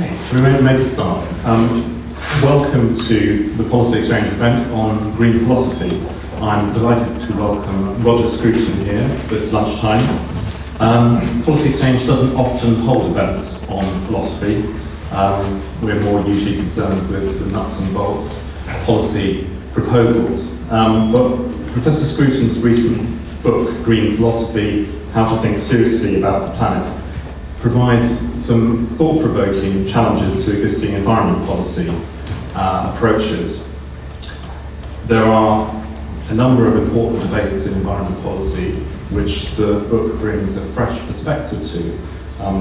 Okay, so we're ready to start. Welcome to the Policy Exchange event on green philosophy. I'm delighted to welcome Roger Scruton here this lunchtime. Policy Exchange doesn't often hold events on philosophy. We're more usually concerned with the nuts and bolts policy proposals. But Professor Scruton's recent book, Green Philosophy, How to Think Seriously About the Planet, provides some thought-provoking challenges to existing environment policy approaches. There are a number of important debates in environment policy which the book brings a fresh perspective to.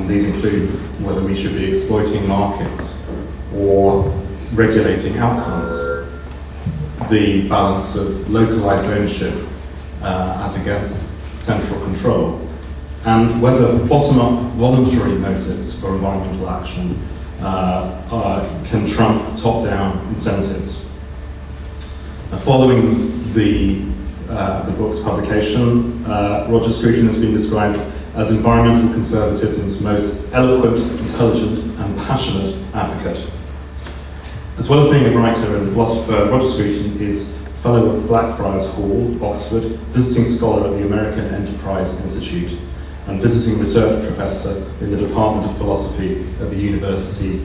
These include whether we should be exploiting markets or regulating outcomes, the balance of localized ownership as against central control, and whether bottom-up voluntary motives for environmental action can trump top-down incentives. Following the book's publication, Roger Scruton has been described as environmental conservatism's most eloquent, intelligent, and passionate advocate. As well as being a writer and philosopher, Roger Scruton is Fellow of Blackfriars Hall, Oxford, visiting scholar at the American Enterprise Institute, and visiting research professor in the Department of Philosophy at the University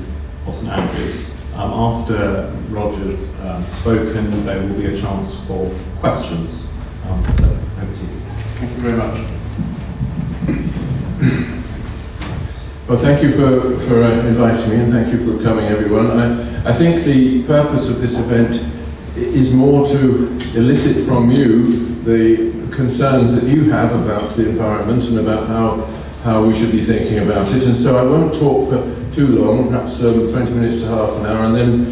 of St Andrews. After Roger's spoken, there will be a chance for questions. So, over to you. Thank you very much. Well, thank you for inviting me, and thank you for coming, everyone. I think the purpose of this event is more to elicit from you the concerns that you have about the environment and about how we should be thinking about it. And so I won't talk for too long, perhaps 20 minutes to half an hour, and then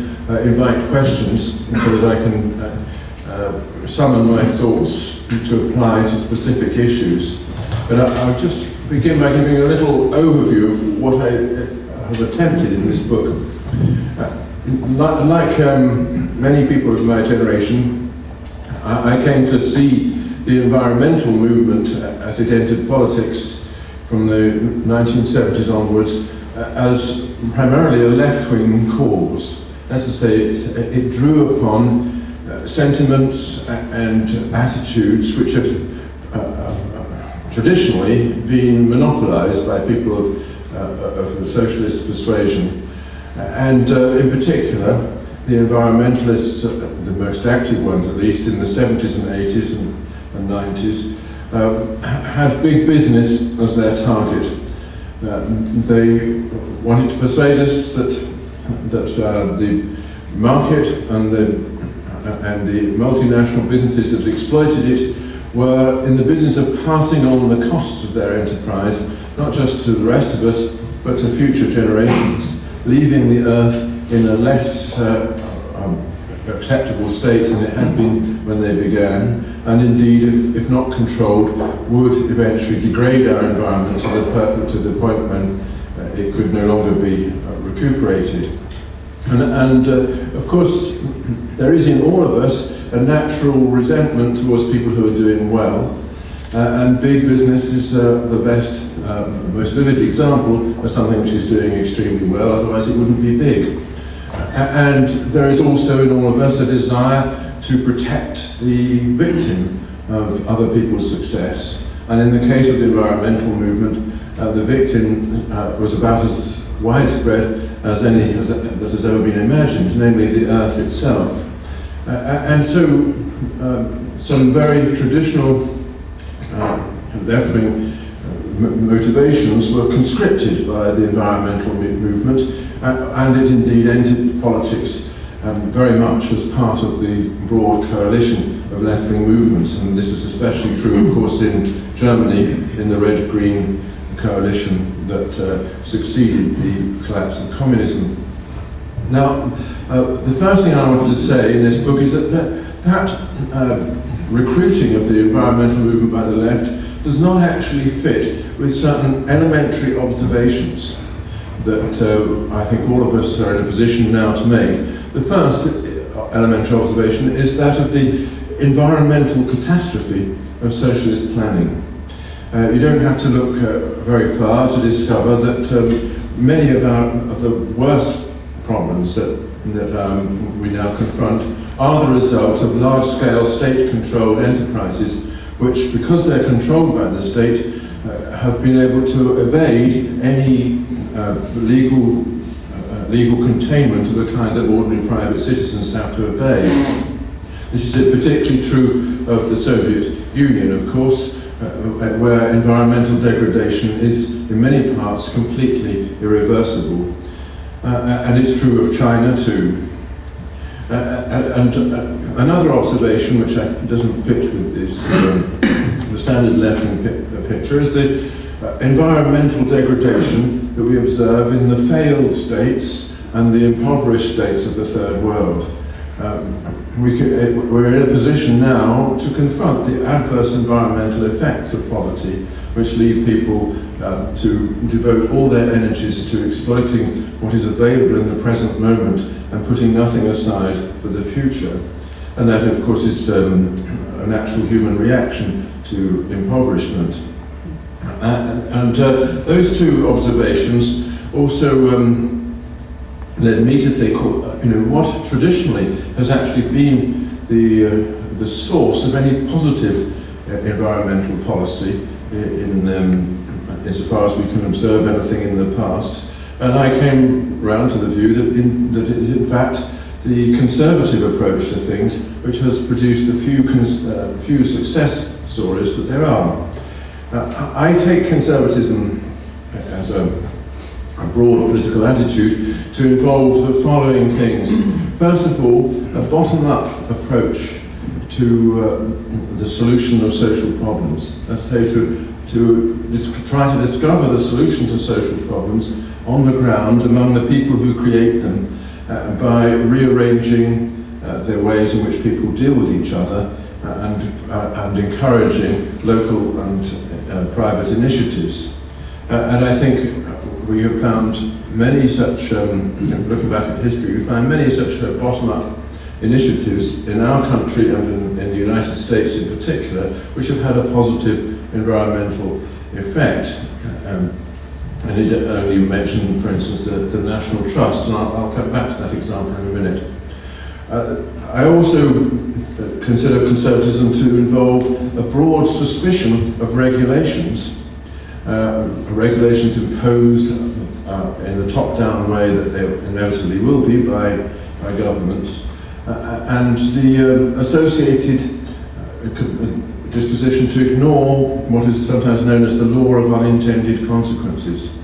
invite questions so that I can summon my thoughts to apply to specific issues. But I'll just begin by giving a little overview of what I have attempted in this book. Like many people of my generation, I came to see the environmental movement as it entered politics from the 1970s onwards as primarily a left-wing cause. That's to say, it drew upon sentiments and attitudes which had traditionally been monopolized by people of the socialist persuasion. And in particular, the environmentalists, the most active ones at least, in the 70s and 80s and 90s, had big business as their target. They wanted to persuade us that the market and the multinational businesses that exploited it were in the business of passing on the costs of their enterprise, not just to the rest of us, but to future generations, leaving the earth in a less acceptable state than it had been when they began, and indeed, if not controlled, would eventually degrade our environment to the point when it could no longer be recuperated. And of course, there is in all of us a natural resentment towards people who are doing well, and big business is the best, most vivid example of something which is doing extremely well, otherwise it wouldn't be big. And there is also in all of us a desire to protect the victim of other people's success. And in the case of the environmental movement, the victim was about as widespread as any that has ever been imagined, namely the earth itself. And so some very traditional left-wing motivations were conscripted by the environmental movement, and it indeed entered politics very much as part of the broad coalition of left-wing movements, and this was especially true, of course, in Germany in the Red-Green coalition that succeeded the collapse of communism. Now, the first thing I wanted to say in this book is that recruiting of the environmental movement by the left does not actually fit with certain elementary observations that I think all of us are in a position now to make. The first elementary observation is that of the environmental catastrophe of socialist planning. You don't have to look very far to discover that many of the worst problems that we now confront are the result of large-scale state-controlled enterprises which, because they're controlled by the state, have been able to evade any legal containment of the kind that ordinary private citizens have to obey. This is particularly true of the Soviet Union, of course, where environmental degradation is, in many parts, completely irreversible. And it's true of China, too. And another observation, which doesn't fit with this, the standard left-wing picture, is the environmental degradation that we observe in the failed states and the impoverished states of the Third World. We're in a position now to confront the adverse environmental effects of poverty, which lead people to devote all their energies to exploiting what is available in the present moment and putting nothing aside for the future. And that, of course, is a natural human reaction to impoverishment. And those two observations also led me to think, what traditionally has actually been the source of any positive environmental policy insofar as we can observe anything in the past. And I came round to the view that it is in fact the conservative approach to things which has produced the few success stories that there are. I take conservatism as a broad political attitude to involve the following things. First of all, a bottom-up approach to the solution of social problems. Let's say to try to discover the solution to social problems on the ground among the people who create them by rearranging the ways in which people deal with each other and encouraging local and private initiatives. And I think we have found many such, looking back at history, we find many such bottom-up initiatives in our country and in the United States in particular, which have had a positive environmental effect. I need only mention, for instance, the National Trust, and I'll come back to that example in a minute. I also consider conservatism to involve a broad suspicion of regulations, regulations imposed in the top-down way that they inevitably will be by governments, and the associated disposition to ignore what is sometimes known as the law of unintended consequences.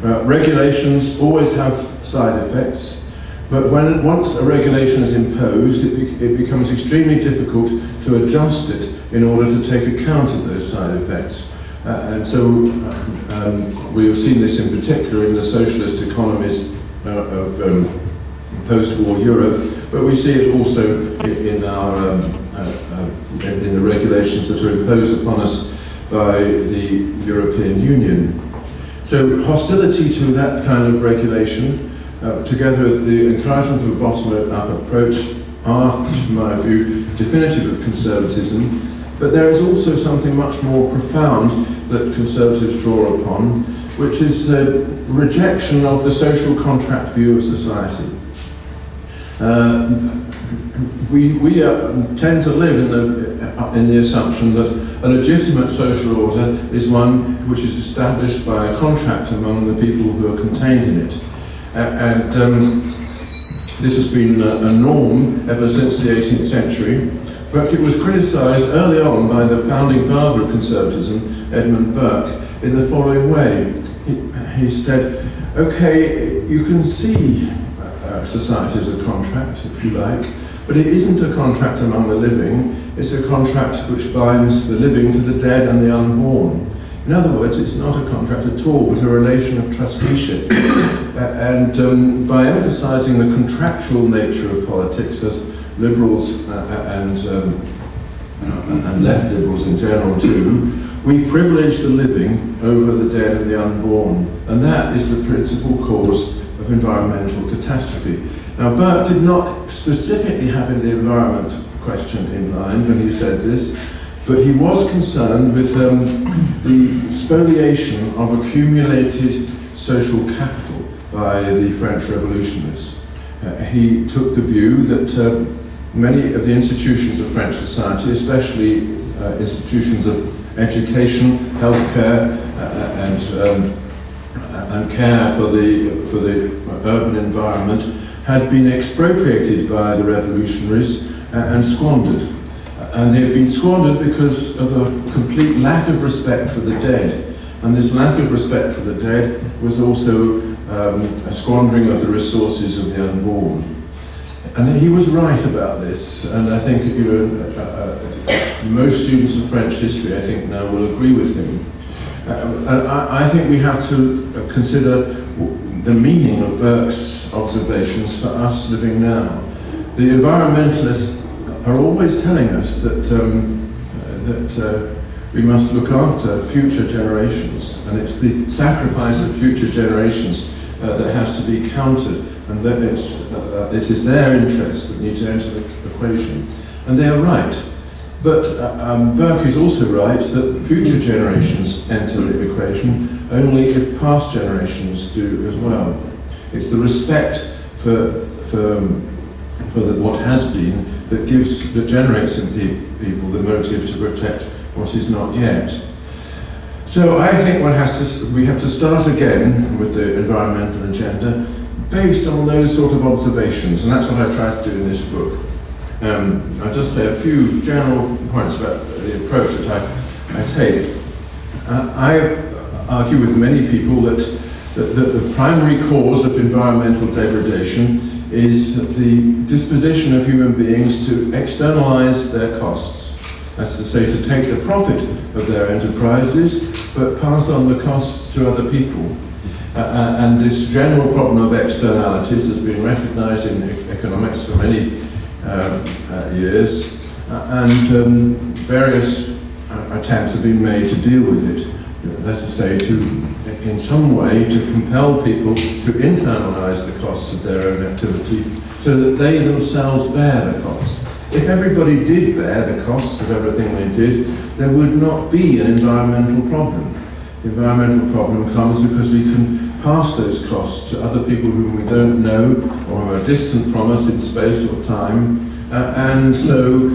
Regulations always have side effects, but once a regulation is imposed, it becomes extremely difficult to adjust it in order to take account of those side effects. And so we have seen this in particular in the socialist economies of post-war Europe, but we see it also in our in the regulations that are imposed upon us by the European Union. So hostility to that kind of regulation, together with the encouragement of a bottom-up approach, are, in my view, definitive of conservatism. But there is also something much more profound that conservatives draw upon, which is the rejection of the social contract view of society. We tend to live in the assumption that a legitimate social order is one which is established by a contract among the people who are contained in it. This has been a norm ever since the 18th century, but it was criticised early on by the founding father of conservatism, Edmund Burke, in the following way. He said, okay, you can see society as a contract, if you like, but it isn't a contract among the living, it's a contract which binds the living to the dead and the unborn. In other words, it's not a contract at all, but a relation of trusteeship. And by emphasising the contractual nature of politics, as liberals and left liberals in general too, we privilege the living over the dead and the unborn. And that is the principal cause of environmental catastrophe. Now, Burke did not specifically have the environment question in mind when he said this, but he was concerned with the spoliation of accumulated social capital by the French revolutionists. He took the view that many of the institutions of French society, especially institutions of education, healthcare, and care for the urban environment, had been expropriated by the revolutionaries and squandered. And they had been squandered because of a complete lack of respect for the dead. And this lack of respect for the dead was also a squandering of the resources of the unborn. And he was right about this, and I think most students of French history, I think, now will agree with him. And I think we have to consider the meaning of Burke's observations for us living now. The environmentalists are always telling us that we must look after future generations, and it's the sacrifice of future generations that has to be counted, and that it is their interests that need to enter the equation. And they are right. But Burke is also right that future generations enter the equation only if past generations do as well. It's the respect for what has been that generates in people the motive to protect what is not yet. So I think we have to start again with the environmental agenda based on those sort of observations, and that's what I try to do in this book. I'll just say a few general points about the approach that I take. I argue with many people that the primary cause of environmental degradation is the disposition of human beings to externalize their costs. That's to say, to take the profit of their enterprises, but pass on the costs to other people. And this general problem of externalities has been recognized in economics for many years, and various attempts have been made to deal with it. That's to say, in some way, to compel people to internalize the costs of their own activity so that they themselves bear the costs. If everybody did bear the costs of everything they did, there would not be an environmental problem. The environmental problem comes because we can pass those costs to other people whom we don't know or who are distant from us in space or time, and so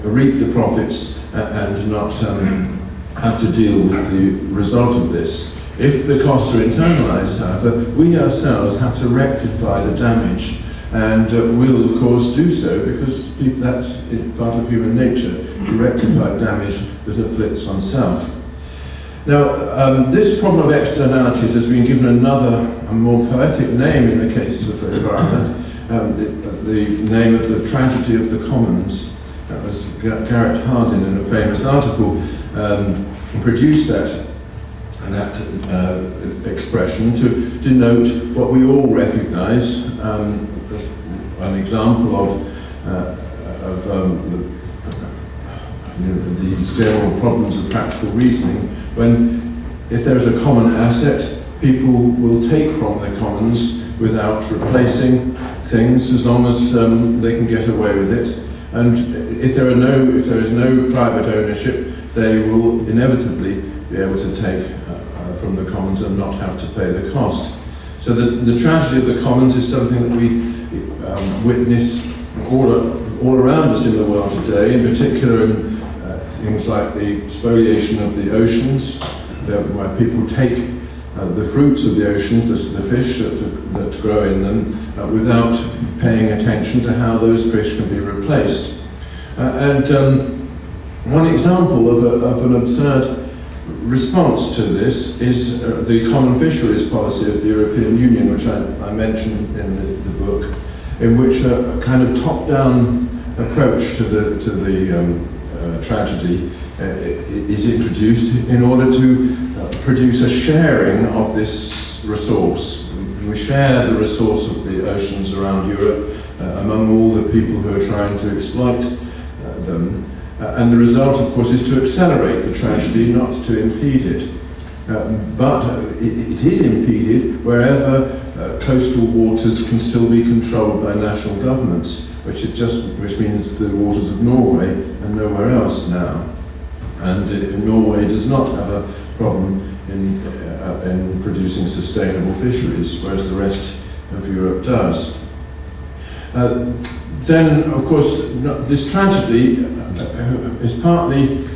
reap the profits and not have to deal with the result of this. If the costs are internalised, however, we ourselves have to rectify the damage, and will of course do so because that's part of human nature, to rectify damage that afflicts oneself. Now, this problem of externalities has been given a more poetic name in the case of the environment, the name of the tragedy of the commons. That was Garrett Hardin, in a famous article, produced that expression to denote what we all recognise as an example of these general problems of practical reasoning, when if there is a common asset, people will take from the commons without replacing things as long as they can get away with it. And if there is no private ownership, they will inevitably be able to take from the commons and not have to pay the cost. So the tragedy of the commons is something that we witness all around us in the world today, in particular in things like the spoliation of the oceans, where people take the fruits of the oceans, the fish that grow in them, without paying attention to how those fish can be replaced. One example of an absurd response to this is the common fisheries policy of the European Union, which I mentioned in the book, in which a kind of top-down approach to the tragedy is introduced in order to produce a sharing of this resource. We share the resource of the oceans around Europe among all the people who are trying to exploit them. And the result, of course, is to accelerate the tragedy, not to impede it. But it is impeded wherever coastal waters can still be controlled by national governments, which means the waters of Norway and nowhere else now. And Norway does not have a problem in producing sustainable fisheries, whereas the rest of Europe does. Then, of course, this tragedy is partly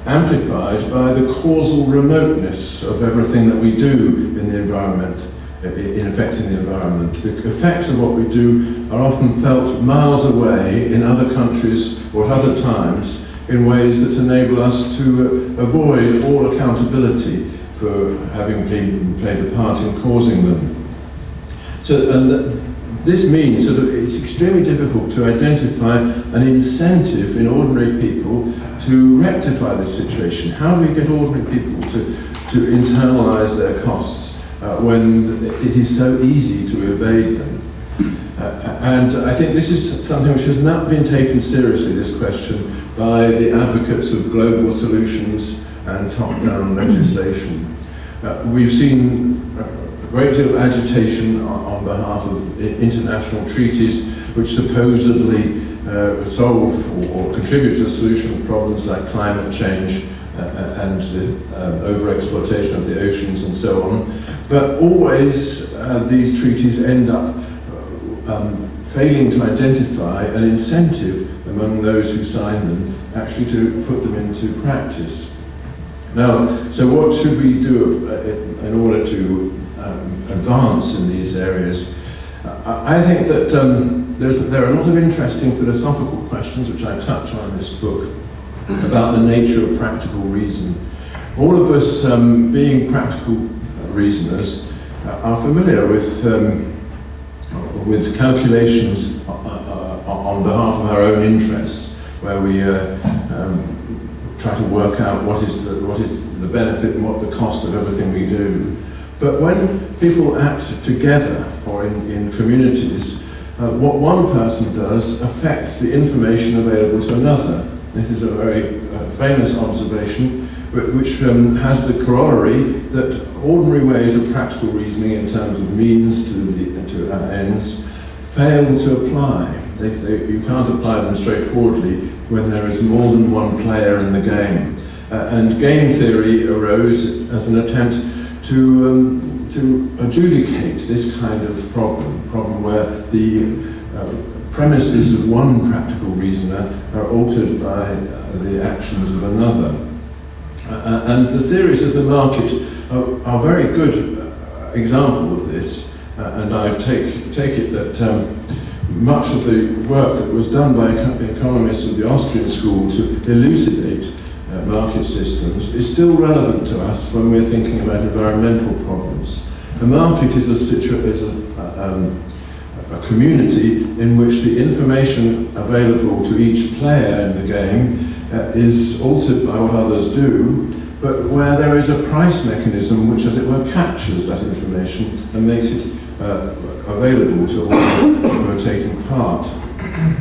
amplified by the causal remoteness of everything that we do in the environment, in affecting the environment. The effects of what we do are often felt miles away in other countries or at other times in ways that enable us to avoid all accountability for having played a part in causing them. So, and this means that it's extremely difficult to identify an incentive in ordinary people to rectify this situation. How do we get ordinary people to internalise their costs when it is so easy to evade them? And I think this is something which has not been taken seriously, this question, by the advocates of global solutions and top-down legislation. We've seen a great deal of agitation on behalf of international treaties which supposedly solve or contribute to the solution of problems like climate change and the over-exploitation of the oceans and so on. But always these treaties end up failing to identify an incentive among those who sign them actually to put them into practice. Now, so what should we do in order to advance in these areas? I think that there are a lot of interesting philosophical questions which I touch on in this book about the nature of practical reason. All of us, being practical reasoners, are familiar with calculations on behalf of our own interests, where we try to work out what is the benefit and what the cost of everything we do. But when people act together or in communities, what one person does affects the information available to another. This is a very famous observation, which has the corollary that ordinary ways of practical reasoning in terms of means to ends fail to apply. You can't apply them straightforwardly when there is more than one player in the game. And game theory arose as an attempt to adjudicate this kind of problem where the premises of one practical reasoner are altered by the actions of another. And the theories of the market are a very good example of this, and I take it that much of the work that was done by economists of the Austrian school to elucidate market systems is still relevant to us when we're thinking about environmental problems. The market is a community in which the information available to each player in the game is altered by what others do, but where there is a price mechanism which, as it were, captures that information and makes it available to all who are taking part.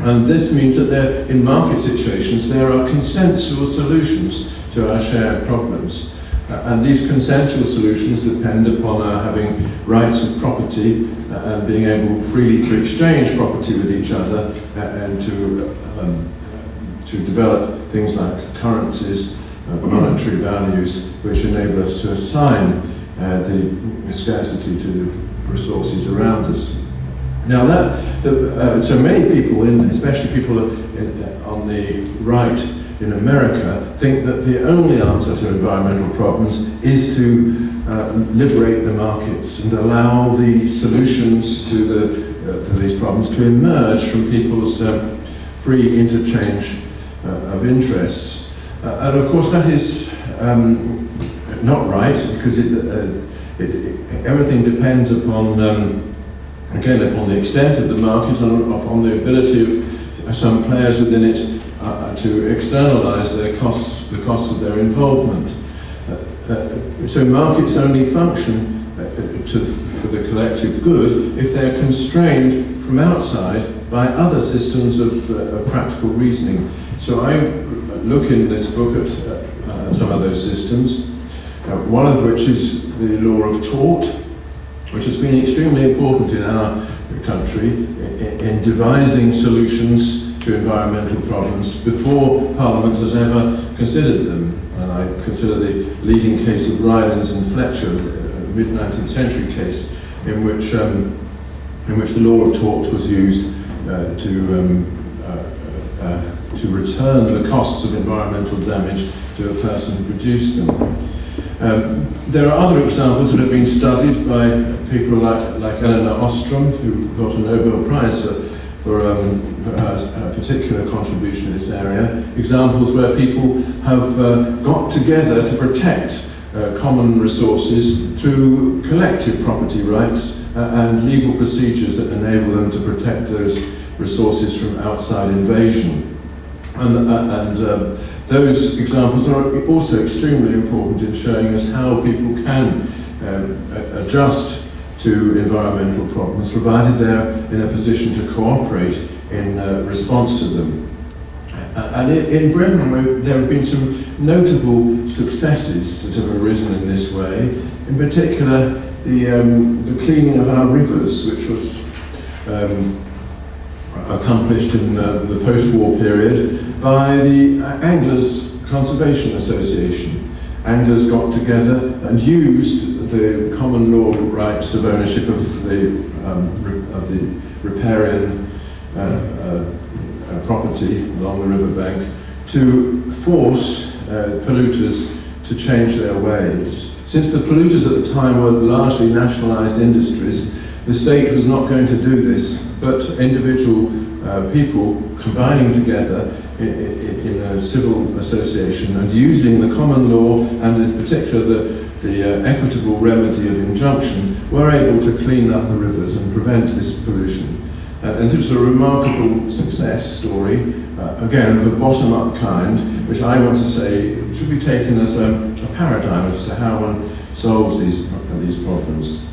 And this means that in market situations there are consensual solutions to our shared problems. And these consensual solutions depend upon our having rights of property and being able freely to exchange property with each other and to develop things like currencies, monetary values, which enable us to assign the scarcity to the resources around us. Now so many people, especially people on the right in America, think that the only answer to environmental problems is to liberate the markets and allow the solutions to these problems to emerge from people's free interchange of interests. And of course that is not right, because everything depends upon, again, upon the extent of the market and upon the ability of some players within it to externalise the costs of their involvement. So markets only function for the collective good if they're constrained from outside by other systems of practical reasoning. So I look in this book at some of those systems, one of which is the Law of Tort, which has been extremely important in our country in devising solutions to environmental problems before Parliament has ever considered them. and I consider the leading case of Rylance and Fletcher, a mid-19th century case, in which the law of tort was used to return the costs of environmental damage to a person who produced them. There are other examples that have been studied by people like Eleanor Ostrom, who got a Nobel Prize for her particular contribution to this area. Examples where people have got together to protect common resources through collective property rights and legal procedures that enable them to protect those resources from outside invasion. And those examples are also extremely important in showing us how people can adjust to environmental problems, provided they're in a position to cooperate in response to them. And in Britain, there have been some notable successes that have arisen in this way. In particular, the cleaning of our rivers, which was accomplished in the post-war period by the Anglers Conservation Association. Anglers got together and used the common law rights of ownership of the riparian property along the riverbank to force polluters to change their ways. Since the polluters at the time were largely nationalised industries, the state was not going to do this, but individual people combining together in a civil association and using the common law and in particular the equitable remedy of injunction were able to clean up the rivers and prevent this pollution. And this was a remarkable success story, again of a bottom-up kind, which I want to say should be taken as a paradigm as to how one solves these problems.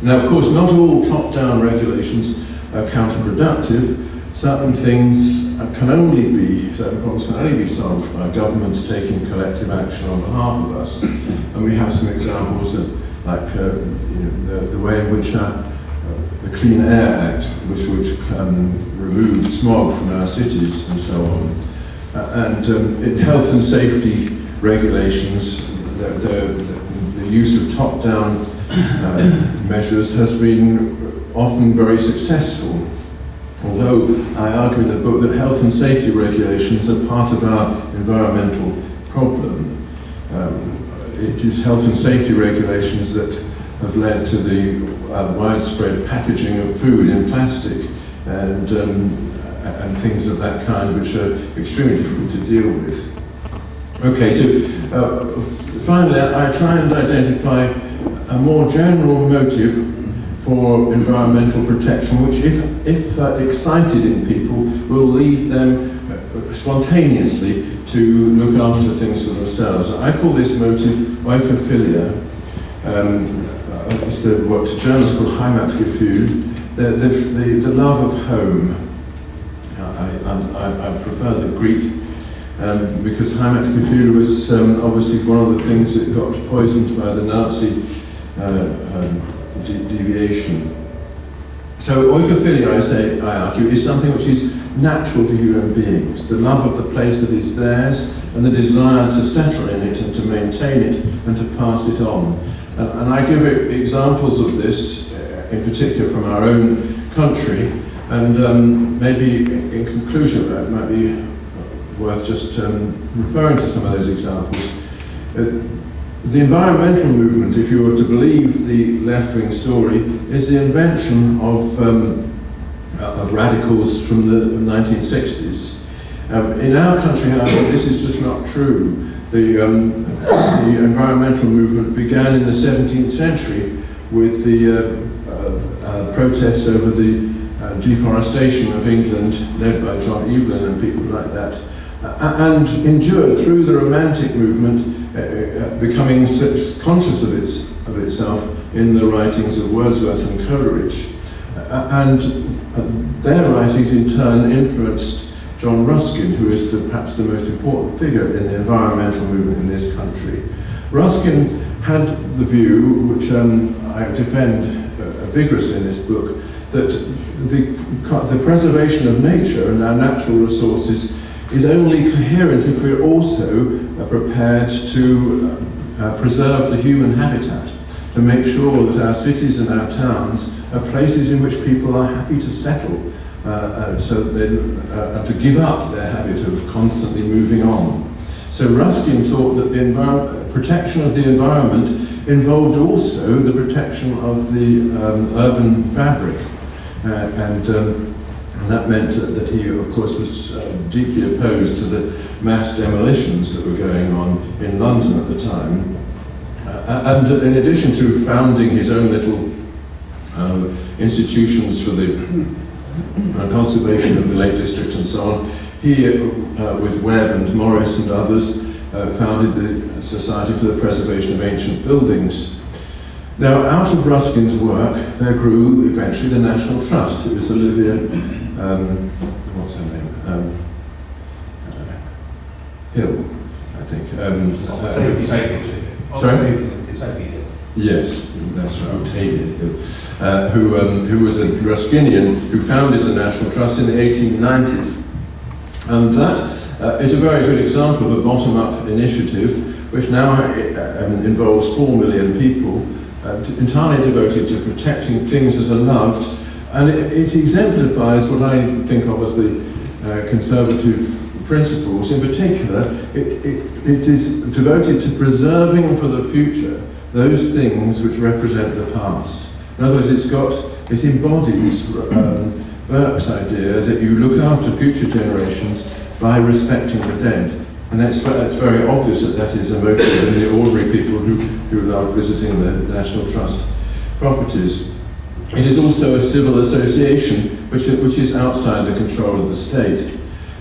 Now, of course, not all top-down regulations are counterproductive. Certain problems can only be solved by governments taking collective action on behalf of us. And we have some examples of, like, the way in which the Clean Air Act, which removed smog from our cities and so on. And in health and safety regulations, the use of top-down measures has been often very successful. Although I argue in the book that health and safety regulations are part of our environmental problem. It is health and safety regulations that have led to the widespread packaging of food in plastic and things of that kind, which are extremely difficult to deal with. Okay, so finally, I try and identify a more general motive for environmental protection, which, if excited in people, will lead them spontaneously to look after things for themselves. I call this motive oikophilia. It's what Germans call Heimatgefühl, the love of home. I prefer the Greek because Heimatgefühl was obviously one of the things that got poisoned by the Nazi deviation. So oikophilia, I argue, is something which is natural to human beings. The love of the place that is theirs and the desire to settle in it and to maintain it and to pass it on. And I give examples of this, in particular from our own country, and maybe in conclusion it might be worth just referring to some of those examples. The environmental movement, if you were to believe the left-wing story, is the invention of radicals from the 1960s. In our country, however, this is just not true. The environmental movement began in the 17th century with the protests over the deforestation of England, led by John Evelyn and people like that, and endured through the Romantic movement, becoming conscious of itself in the writings of Wordsworth and Coleridge. And their writings in turn influenced John Ruskin, who is perhaps the most important figure in the environmental movement in this country. Ruskin had the view, which I defend vigorously in this book, that the preservation of nature and our natural resources is only coherent if we're also prepared to preserve the human habitat, to make sure that our cities and our towns are places in which people are happy to settle, so that to give up their habit of constantly moving on. So Ruskin thought that the protection of the environment involved also the protection of the urban fabric, and that meant that he, of course, was deeply opposed to the mass demolitions that were going on in London at the time. And in addition to founding his own little institutions for the conservation of the Lake District and so on, he, with Webb and Morris and others, founded the Society for the Preservation of Ancient Buildings. Now, out of Ruskin's work, there grew eventually the National Trust. It was Olivia, what's her name? Hill, I think. Sorry? Yes, that's right, Octavia Hill, who was a Ruskinian who founded the National Trust in the 1890s. And that is a very good example of a bottom-up initiative, which now involves 4 million people, entirely devoted to protecting things that are loved, and it exemplifies what I think of as the conservative principles. In particular, it is devoted to preserving for the future those things which represent the past. In other words, it embodies Burke's idea that you look after future generations by respecting the dead. And that's very obvious that is a motive in the ordinary people who love visiting the National Trust properties. It is also a civil association which is outside the control of the state.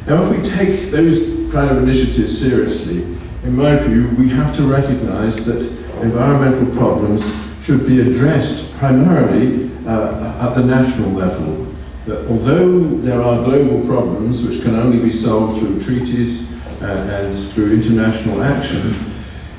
Now, if we take those kind of initiatives seriously, in my view, we have to recognize that environmental problems should be addressed primarily at the national level. That although there are global problems which can only be solved through treaties and through international action,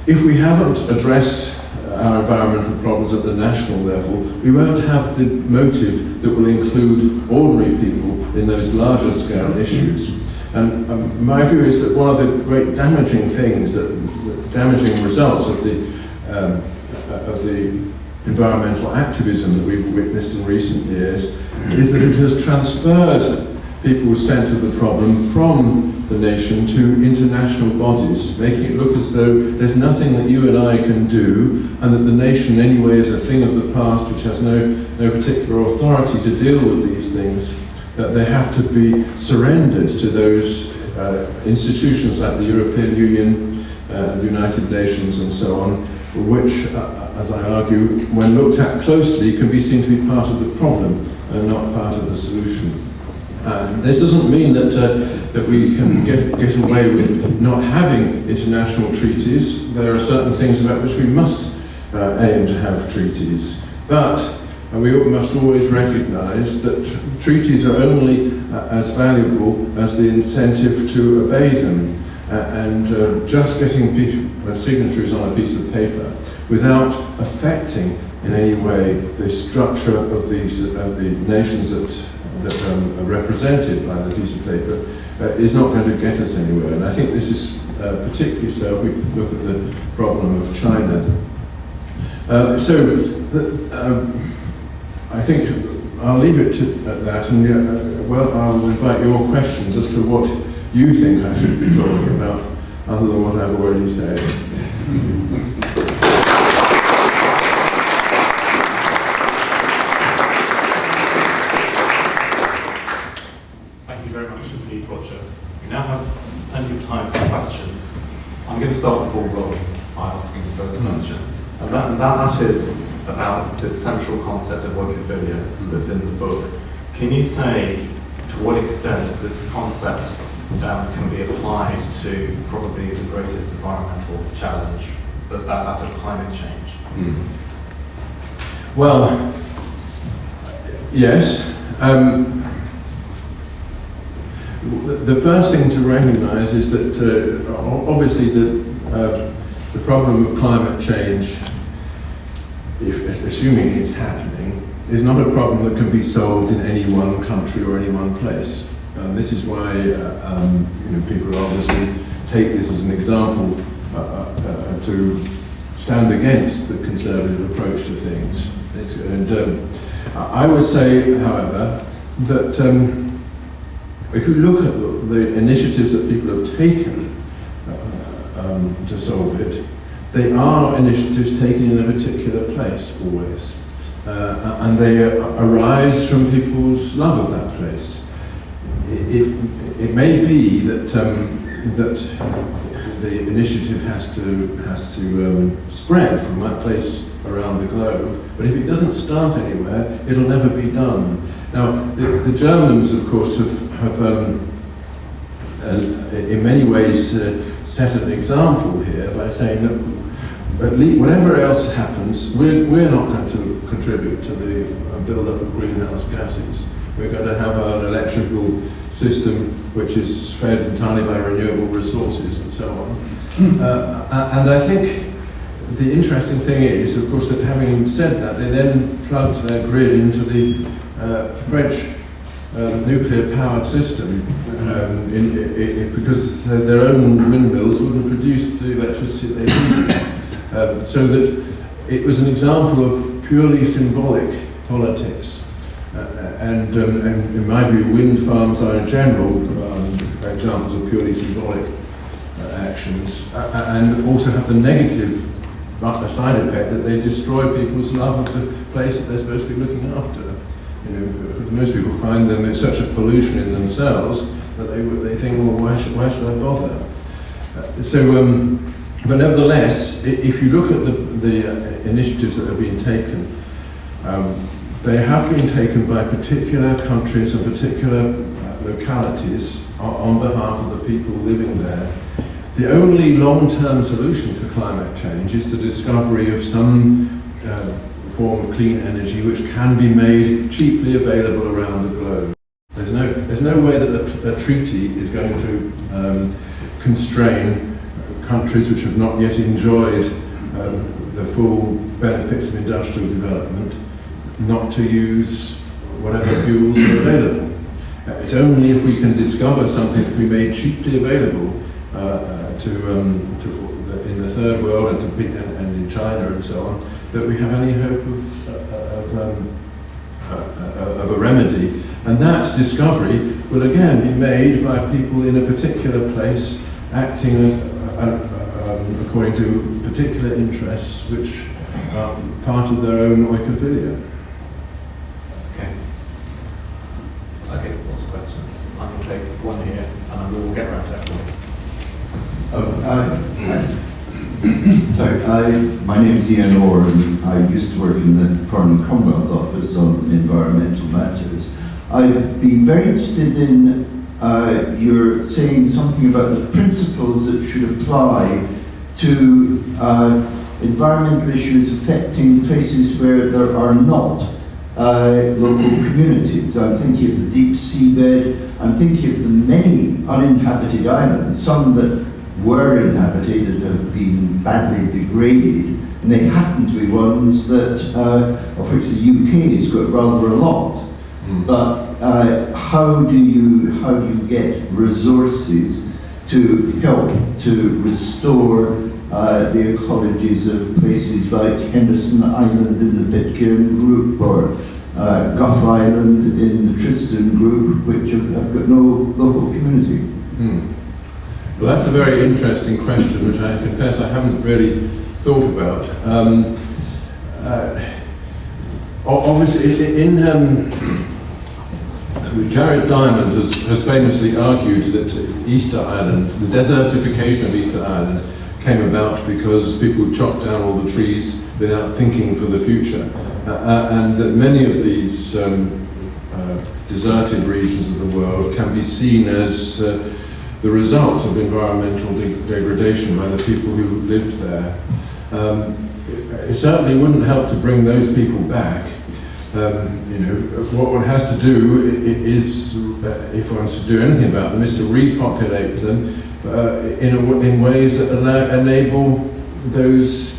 if we haven't addressed our environmental problems at the national level, we won't have the motive that will include ordinary people in those larger scale issues. And my view is that one of the great damaging things, damaging results of the environmental activism that we've witnessed in recent years, is that it has transferred people's sense of the problem from the nation to international bodies, making it look as though there's nothing that you and I can do, and that the nation anyway is a thing of the past which has no particular authority to deal with these things, that they have to be surrendered to those institutions like the European Union, the United Nations and so on, which, as I argue, when looked at closely, can be seen to be part of the problem and not part of the solution. This doesn't mean that we can get away with not having international treaties. There are certain things about which we must aim to have treaties. But we must always recognize that treaties are only as valuable as the incentive to obey them. Just getting signatories on a piece of paper without affecting in any way the structure of the nations that are represented by the piece of paper is not going to get us anywhere. And I think this is particularly so if we look at the problem of China. I think I'll leave it at that, and I'll invite your questions as to what you think I should be talking about, other than what I've already said. Thank you very much indeed, Roger. We now have plenty of time for questions. I'm going to start the ball rolling by asking the first question, and that is about this central concept of workophilia that's in the book. Can you say to what extent this concept can be applied to probably the greatest environmental challenge, that of climate change? Well, yes. The first thing to recognise is that obviously the problem of climate change, assuming it's happening, is not a problem that can be solved in any one country or any one place. And this is why people obviously take this as an example to stand against the conservative approach to things. I would say, however, that if you look at the initiatives that people have taken to solve it, they are initiatives taken in a particular place always. And they arise from people's love of that place. It may be that the initiative has to spread from that place around the globe, but if it doesn't start anywhere, it'll never be done. Now, the Germans, of course, have in many ways set an example here by saying that at least whatever else happens, we're not going to contribute to the build-up of greenhouse gases. We're going to have an electrical system which is fed entirely by renewable resources and so on. And I think the interesting thing is, of course, that having said that, they then plugged their grid into the French nuclear-powered system because their own windmills wouldn't produce the electricity they needed. So that it was an example of purely symbolic politics. And in my view, wind farms are in general examples of purely symbolic actions, and also have the negative side effect that they destroy people's love of the place that they're supposed to be looking after. Most people find them in such a pollution in themselves that they think, well, why should I bother? But nevertheless, if you look at the initiatives that have been taken, they have been taken by particular countries and particular localities on behalf of the people living there. The only long-term solution to climate change is the discovery of some form of clean energy which can be made cheaply available around the globe. There's no way that a treaty is going to constrain countries which have not yet enjoyed the full benefits of industrial development not to use whatever fuels are available. It's only if we can discover something that we made cheaply available in the third world and in China and so on that we have any hope of a remedy. And that discovery will again be made by people in a particular place acting according to particular interests which are part of their own oikophilia. Okay, lots of questions. I will take one here and we will get around to that one. My name is Ian Orr, and I used to work in the Foreign and Commonwealth Office on environmental matters. I'd be very interested in your saying something about the principles that should apply to environmental issues affecting places where there are not local communities. I'm thinking of the deep seabed, I'm thinking of the many uninhabited islands, some that were inhabited and have been badly degraded, and they happen to be ones that, of which the UK has got rather a lot. But how do you get resources to help to restore the ecologies of places like Henderson Island in the Pitcairn group, or Gough Island in the Tristan group, which have got no local community? Well, that's a very interesting question, which I confess I haven't really thought about. Obviously, Jared Diamond has famously argued that Easter Island, the desertification of Easter Island, came about because people chopped down all the trees without thinking for the future, and that many of these deserted regions of the world can be seen as the results of environmental degradation by the people who lived there. It certainly wouldn't help to bring those people back. What one has to do is, if one wants to do anything about them, is to repopulate them in ways that enable those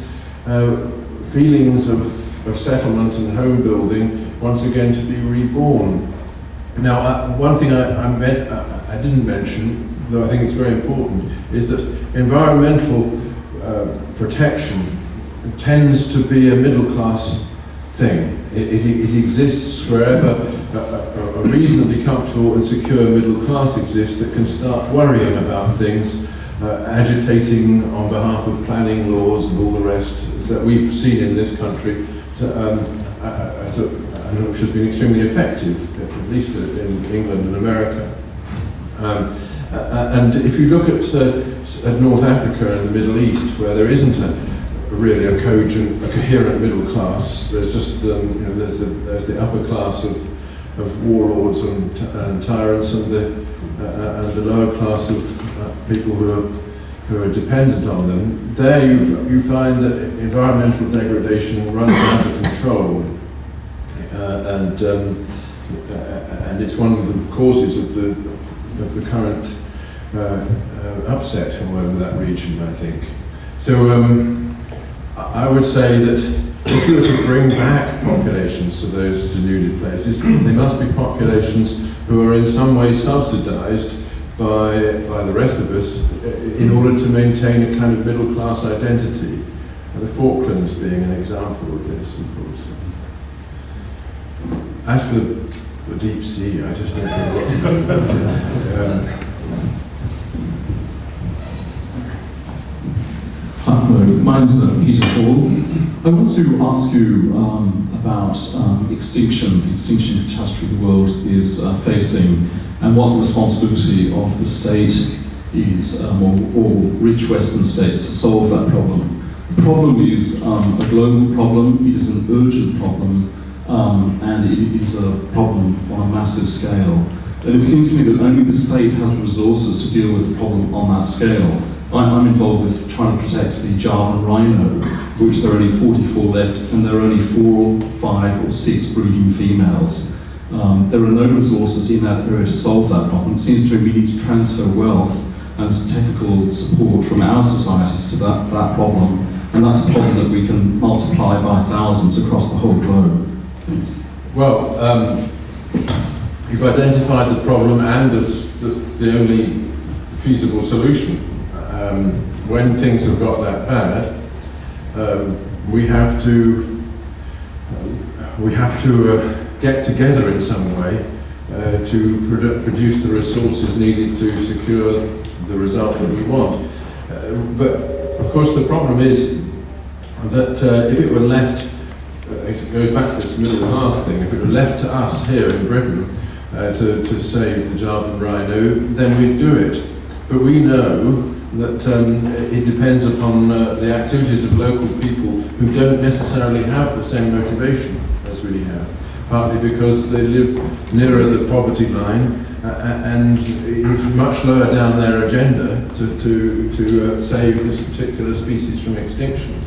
feelings of settlement and home building once again to be reborn. Now, one thing I didn't mention, though I think it's very important, is that environmental protection tends to be a middle-class thing. It exists wherever a reasonably comfortable and secure middle class exists that can start worrying about things, agitating on behalf of planning laws and all the rest that we've seen in this country, which has been extremely effective, at least in England and America. And if you look at North Africa and the Middle East, where there isn't really a cogent, a coherent middle class, there's just there's the upper class of warlords and tyrants, and the lower class of people who are dependent on them. There you find that environmental degradation runs out of control, and it's one of the causes of the current upset all over that region, I think. So I would say that if you were to bring back populations to those denuded places, they must be populations who are in some way subsidized by the rest of us in order to maintain a kind of middle class identity. And the Falklands being an example of this, of course. As for the deep sea, I just don't know what Hello, my name is Peter Hall. I want to ask you about extinction, the extinction catastrophe the world is facing, and what the responsibility of the state is, or rich Western states, to solve that problem. The problem is a global problem, it is an urgent problem, and it is a problem on a massive scale. And it seems to me that only the state has the resources to deal with the problem on that scale. I'm involved with trying to protect the Javan rhino, which there are only 44 left, and there are only 4, 5 or 6 breeding females. There are no resources in that area to solve that problem. It seems to me we need to transfer wealth and technical support from our societies to that problem, and that's a problem that we can multiply by thousands across the whole globe. Thanks. Well, you've identified the problem and the only feasible solution. When things have got that bad, we have to get together in some way to produce the resources needed to secure the result that we want. But of course, the problem is that if it were left, it goes back to this middle class thing. If it were left to us here in Britain to save the Javan rhino, then we'd do it. But we know that it depends upon the activities of local people who don't necessarily have the same motivation as we have, partly because they live nearer the poverty line, and it's much lower down their agenda to save this particular species from extinction.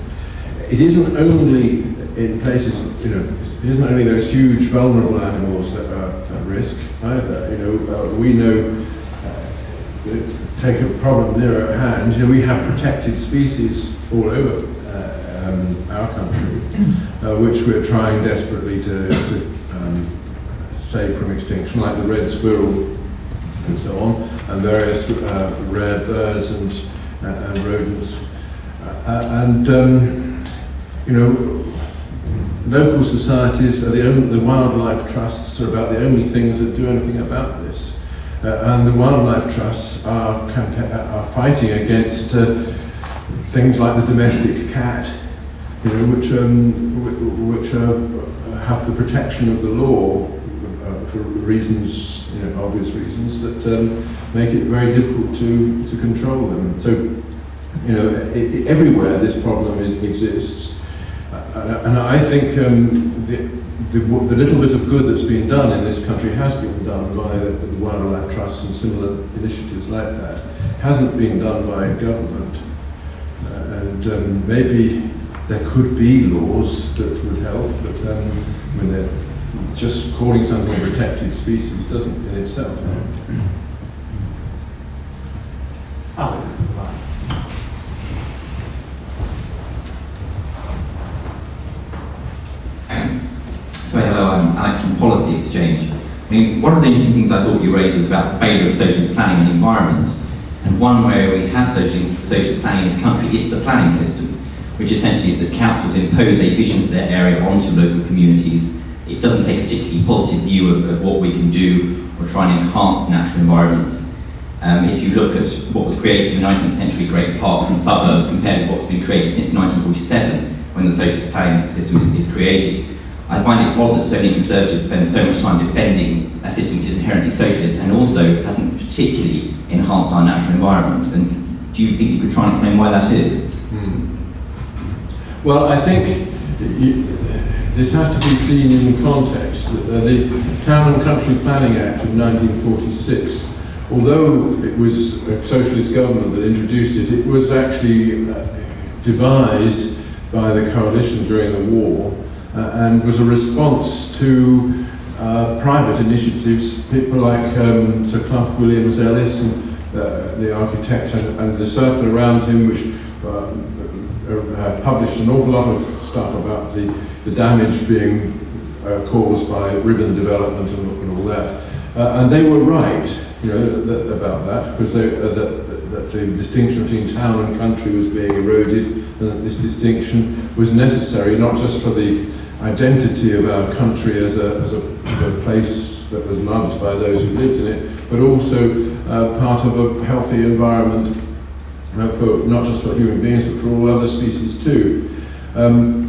It isn't only in places, it isn't only those huge vulnerable animals that are at risk either. We know take a problem near at hand. We have protected species all over our country, which we're trying desperately to save from extinction, like the red squirrel and so on, and various rare birds and rodents. Local societies are the wildlife trusts are about the only things that do anything about this. And the wildlife trusts are fighting against things like the domestic cat, which have the protection of the law for reasons, obvious reasons that make it very difficult to control them. So, everywhere this problem exists, and I think the little bit of good that's been done in this country has been done by the wildlife trusts and similar initiatives like that. It hasn't been done by government, and maybe there could be laws that would help, but just calling something a protected species doesn't in itself help. Alex. So hello, I'm Alex from Policy Exchange. I mean, one of the interesting things I thought you raised was about the failure of socialist planning and the environment. And one way we have socialist planning in this country is the planning system, which essentially is that councils impose a vision for their area onto local communities. It doesn't take a particularly positive view of what we can do or try and enhance the natural environment. If you look at what was created in the 19th century, great parks and suburbs, compared with what's been created since 1947, when the socialist planning system is created, I find it odd that so many conservatives spend so much time defending a system which is inherently socialist and also hasn't particularly enhanced our natural environment. And do you think you could try and explain why that is? Well, I think this has to be seen in context. The Town and Country Planning Act of 1946, although it was a socialist government that introduced it, it was actually devised by the coalition during the war and was a response to private initiatives, people like Sir Clough Williams Ellis, and the architect, and the circle around him, which published an awful lot of stuff about the damage being caused by ribbon development and all that. And they were right, you know, about that, because that the distinction between town and country was being eroded, and that this distinction was necessary not just for the identity of our country as a place that was loved by those who lived in it, but also part of a healthy environment for not just for human beings but for all other species too.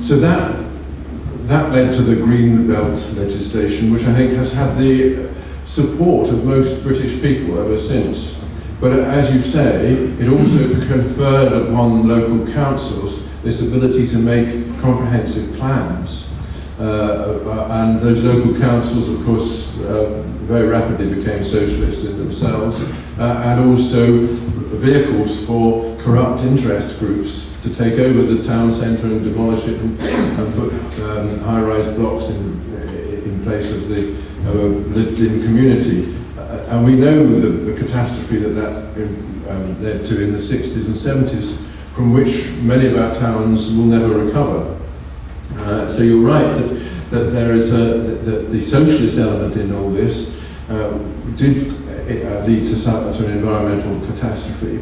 So that led to the Green Belt legislation, which I think has had the support of most British people ever since. But as you say, it also conferred upon local councils this ability to make comprehensive plans. And those local councils, of course, very rapidly became socialist in themselves, and also vehicles for corrupt interest groups to take over the town centre and demolish it and put high-rise blocks in place of the lived-in community. And we know the catastrophe that led to in the 60s and 70s, from which many of our towns will never recover. So you're right that there is the socialist element in all this did lead to an environmental catastrophe.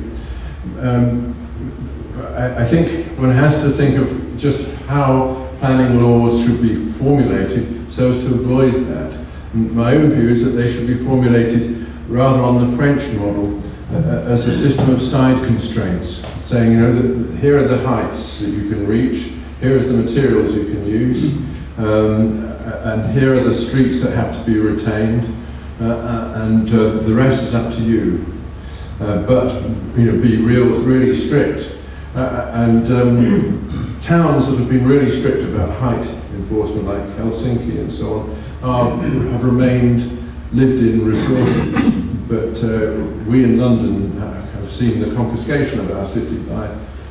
I think one has to think of just how planning laws should be formulated so as to avoid that. My own view is that they should be formulated rather on the French model as a system of side constraints, saying, you know, that here are the heights that you can reach, here are the materials you can use, and here are the streets that have to be retained, and the rest is up to you. But you know, be really strict. And towns that have been really strict about height enforcement, like Helsinki and so on, have remained lived-in resources. But we in London have seen the confiscation of our city by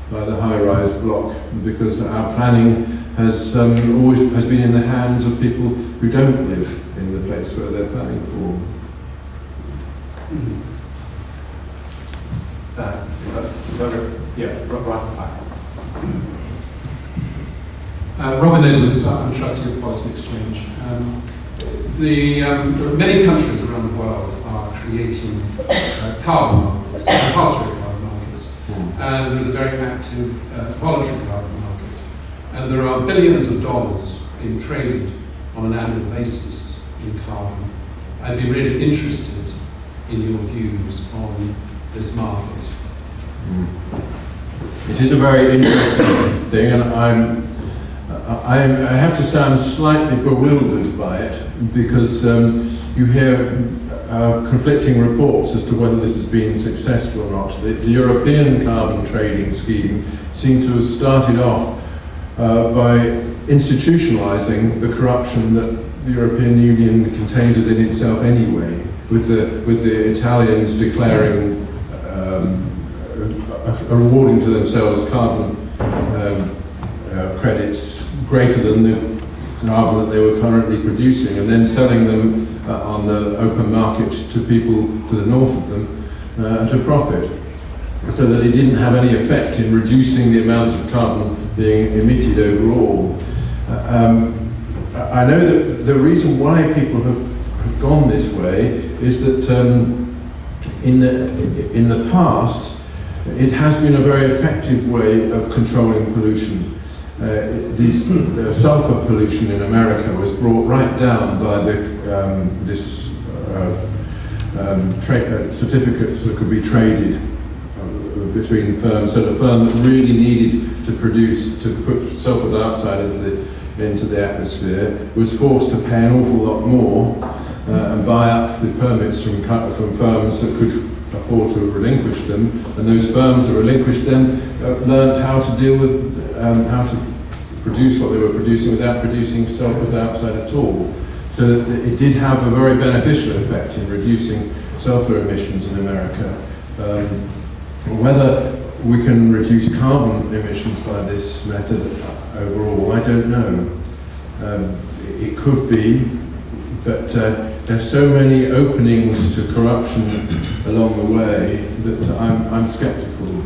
the high-rise block, because our planning has always been in the hands of people who don't live in the place where they're planning for. Yeah, right back. Robin Edwards, I'm trustee of Policy Exchange. There are many countries around the world are creating carbon markets, compulsory carbon markets, and there is a very active voluntary carbon market. And there are billions of dollars being traded on an annual basis in carbon. I'd be really interested in your views on this market. It is a very interesting thing, and I have to sound slightly bewildered by it, because you hear conflicting reports as to whether this has been successful or not. The European carbon trading scheme seemed to have started off by institutionalising the corruption that the European Union contains within itself anyway, with the Italians declaring awarding to themselves carbon credits greater than the carbon that they were currently producing, and then selling them on the open market to people to the north of them at a profit, so that it didn't have any effect in reducing the amount of carbon being emitted overall. I know that the reason why people have have gone this way is that in the past, it has been a very effective way of controlling pollution. The sulfur pollution in America was brought right down by certificates that could be traded between firms. So the firm that really needed to put sulfur dioxide into the atmosphere was forced to pay an awful lot more and buy up the permits from firms that could afford to relinquish them, and those firms that relinquished them learned how to deal with how to produce what they were producing without producing sulfur dioxide at all. So that it did have a very beneficial effect in reducing sulfur emissions in America. Whether we can reduce carbon emissions by this method overall, I don't know. It could be, but there's so many openings to corruption along the way that I'm sceptical.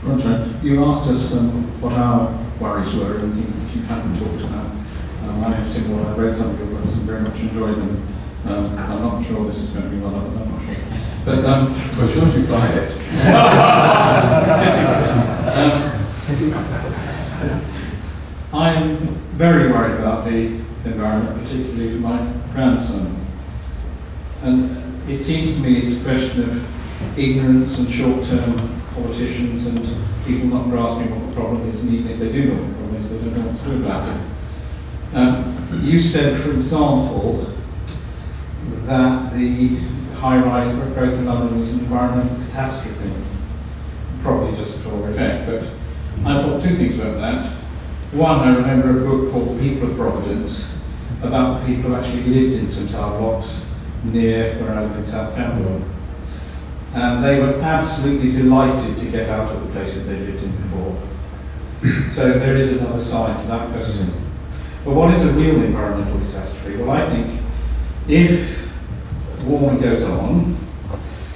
Roger, you asked us what our worries were and things that you hadn't talked about. My name's Tim Ward. I've read some of your books and very much enjoyed them. I'm not sure this is going to be one of them, I'm not sure. But, Well, as long as you buy it. I'm very worried about the environment, particularly for my grandson. And it seems to me it's a question of ignorance and short-term politicians and people not grasping what the problem is, and even if they do know what the problem is, they don't know what to do about it. You said, for example, that the high-rise growth in London was an environmental catastrophe, probably just for effect, but I thought two things about that. One, I remember a book called The People of Providence, about the people who actually lived in some tower blocks near where I live in South Camberwell. And they were absolutely delighted to get out of the place that they lived in before. So there is another side to that question. But what is a real environmental catastrophe? Well, I think if warming goes on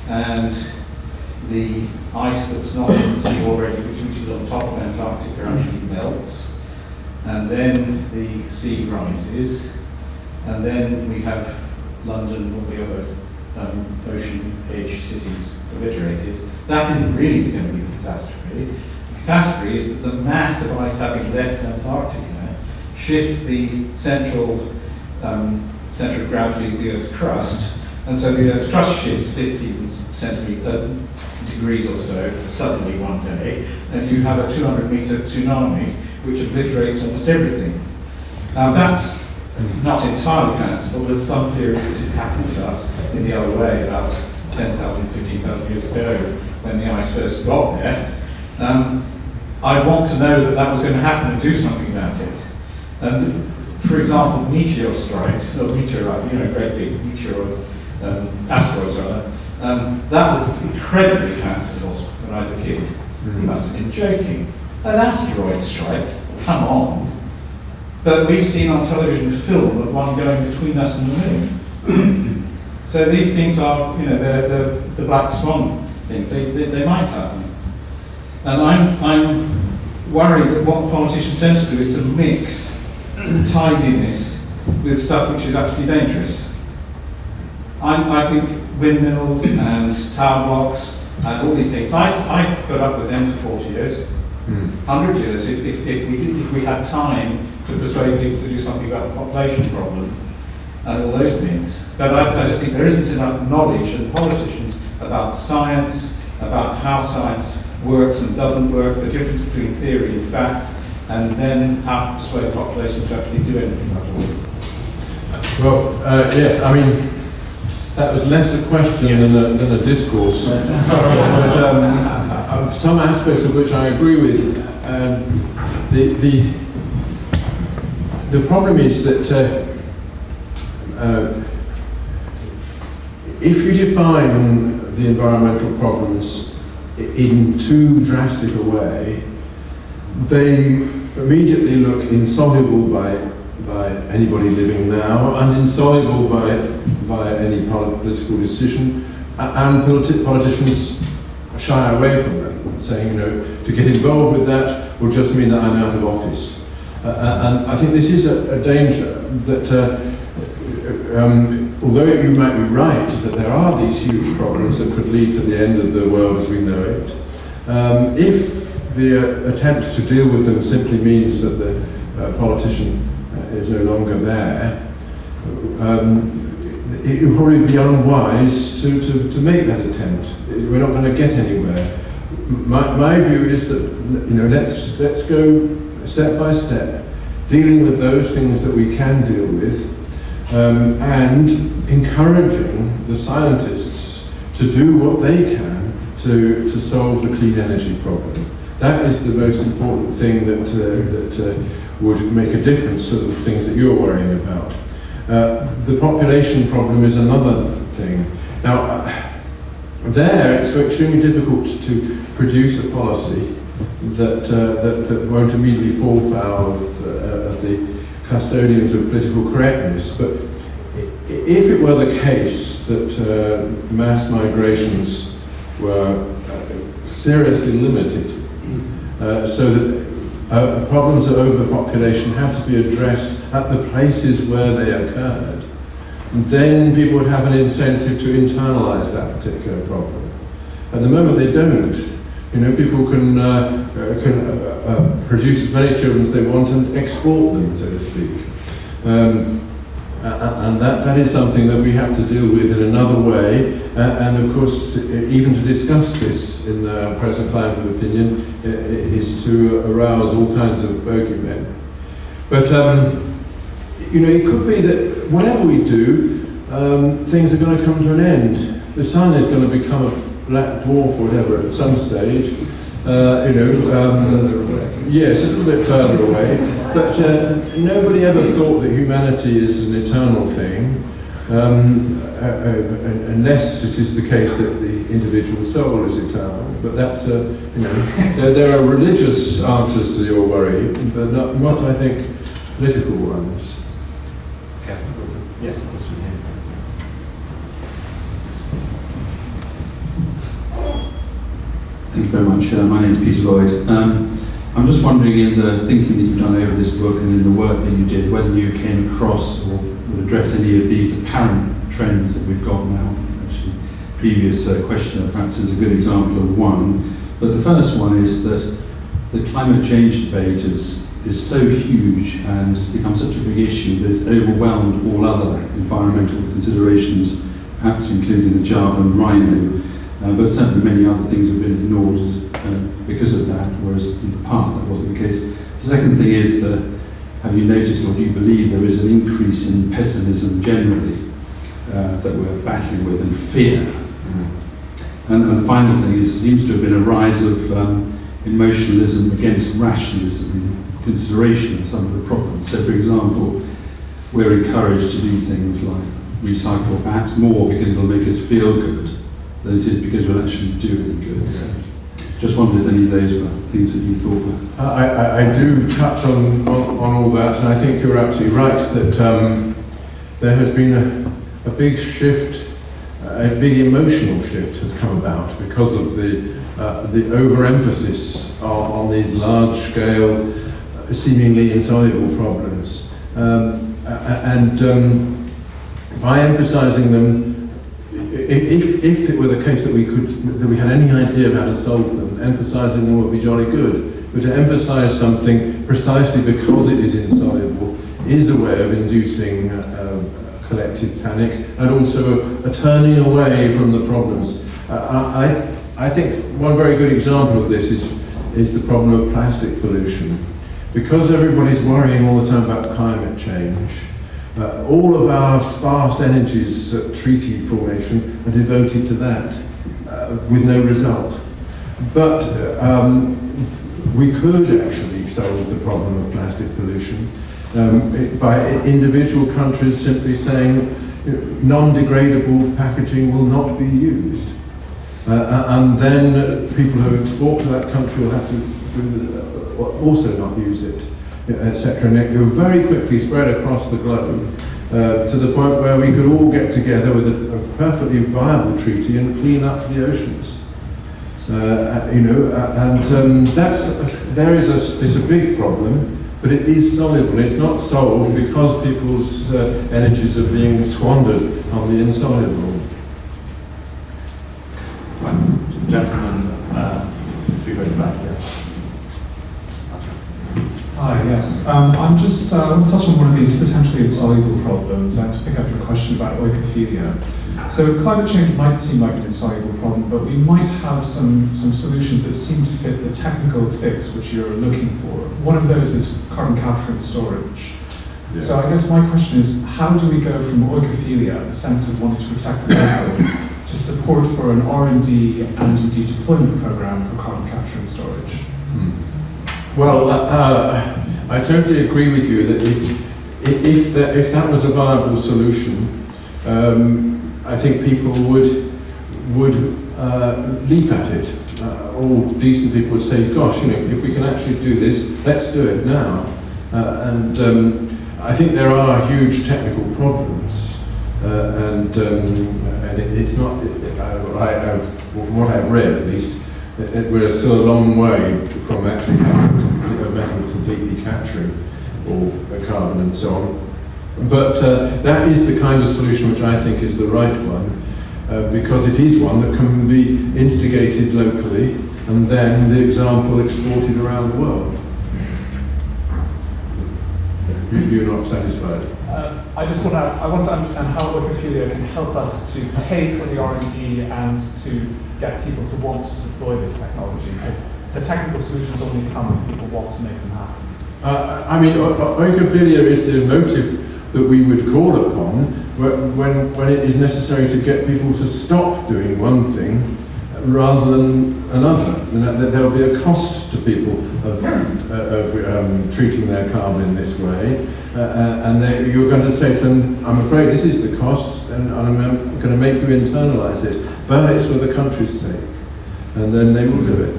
and the ice that's not in the sea already, which is on top of Antarctica, actually melts, and then the sea rises, and then we have London or the other ocean edge cities obliterated, that isn't really going to be the catastrophe. The catastrophe is that the mass of ice having left Antarctica shifts the central centre of gravity of the Earth's crust, and so the Earth's crust shifts 50 degrees or so suddenly one day, and you have a 200-metre tsunami which obliterates almost everything. Now that's not entirely fanciful. There's some theories that it happened about in the other way about 10,000, 15,000 years ago when the ice first got there. I want to know that that was going to happen and do something about it. And for example, meteor strikes, or meteorite, great big meteoroids, asteroids rather, that was incredibly fanciful when I was a kid. You must have been joking. An asteroid strike, come on. But we've seen on television film of one going between us and the moon. So these things are, they're the black swan thing. They might happen. And I'm worried that what politicians tend to do is to mix tidiness with stuff which is actually dangerous. I think windmills and tower blocks and all these things, I put up with them for 40 years, 100 years, if we had time to persuade people to do something about the population problem and all those things. But I just think there isn't enough knowledge in politicians about science, about how science works and doesn't work, the difference between theory and fact, and then how to persuade the population to actually do anything about all this. Well, yes, I mean, that was less a question than a discourse. But some aspects of which I agree with. The problem is that if you define the environmental problems in too drastic a way, they immediately look insoluble by anybody living now, and insoluble by any political decision, and politicians shy away from them, saying, to get involved with that will just mean that I'm out of office. And I think this is a danger that, although you might be right that there are these huge problems that could lead to the end of the world as we know it, if the attempt to deal with them simply means that the politician is no longer there, it would probably be unwise to make that attempt. We're not going to get anywhere. My view is that let's go step by step, dealing with those things that we can deal with, and encouraging the scientists to do what they can to solve the clean energy problem. That is the most important thing that would make a difference to the things that you're worrying about. The population problem is another thing. Now, there it's extremely difficult to produce a policy that won't immediately fall foul of the custodians of political correctness. But if it were the case that mass migrations were seriously limited, so that problems of overpopulation had to be addressed at the places where they occurred, then people would have an incentive to internalize that particular problem. At the moment they don't. People can produce as many children as they want and export them, so to speak. And that is something that we have to deal with in another way. And of course, even to discuss this in the present climate of opinion is to arouse all kinds of bogeymen. But it could be that whatever we do, things are going to come to an end. The sun is going to become a black dwarf or whatever at some stage. Yes, a little bit further away. But nobody ever thought that humanity is an eternal thing, unless it is the case that the individual soul is eternal. But that's there are religious answers to your worry, but not I think, political ones. Yes, question here. Thank you very much. My name is Peter Lloyd. I'm just wondering, in the thinking that you've done over this book and in the work that you did, whether you came across or would address any of these apparent trends that we've got now. Actually, previous questioner perhaps is a good example of one. But the first one is that the climate change debate is so huge and has become such a big issue that it's overwhelmed all other environmental considerations, perhaps including the Javan rhino. But certainly many other things have been ignored because of that, whereas in the past that wasn't the case. The second thing is that, have you noticed or do you believe there is an increase in pessimism generally that we're battling with, and fear? And the final thing is, there seems to have been a rise of emotionalism against rationalism in consideration of some of the problems. So for example, we're encouraged to do things like recycle perhaps more because it'll make us feel good than it is because we'll actually do any good. So just wondered if any of those were things that you thought were... I do touch on all that, and I think you're absolutely right that there has been a big shift, a big emotional shift has come about because of the overemphasis on these large-scale, seemingly insoluble problems. By emphasizing them, if it were the case that we had any idea of how to solve them, emphasizing them would be jolly good. But to emphasize something precisely because it is insoluble is a way of inducing collective panic and also a turning away from the problems. I think one very good example of this is the problem of plastic pollution. Because everybody's worrying all the time about climate change, all of our sparse energies at treaty formation are devoted to that, with no result. But we could actually solve the problem of plastic pollution by individual countries simply saying non-degradable packaging will not be used. And then people who export to that country will have to also not use it, etc. And it will very quickly spread across the globe to the point where we could all get together with a perfectly viable treaty and clean up the oceans. It's a big problem, but it is soluble. It's not solved because people's energies are being squandered on the insoluble. Right. Gentlemen, three rows back, yes. Hi, yes. I'm just I want to touch on one of these potentially insoluble problems and to pick up your question about oikophilia. So climate change might seem like an insoluble problem, but we might have some solutions that seem to fit the technical fix which you're looking for. One of those is carbon capture and storage. Yeah. So I guess my question is, how do we go from oikophilia, the sense of wanting to protect the local, to support for an R&D and indeed deployment program for carbon capture and storage? Well, I totally agree with you that if that was a viable solution, I think people would leap at it. All decent people would say, "Gosh, if we can actually do this, let's do it now." And I think there are huge technical problems, and it's not. From what I've read, at least, we're still a long way from actually having a method of completely capturing all the carbon and so on. But that is the kind of solution which I think is the right one, because it is one that can be instigated locally and then the example exported around the world. You're not satisfied? I want to understand how oikophilia can help us to pay for the R&D and to get people to want to deploy this technology, because the technical solutions only come when people want to make them happen. Oikophilia is the motive that we would call upon when it is necessary to get people to stop doing one thing rather than another. And that there will be a cost to people of treating their carbon in this way. And you're going to say to them, "I'm afraid this is the cost, and I'm going to make you internalise it, but it's for the country's sake." And then they will do it.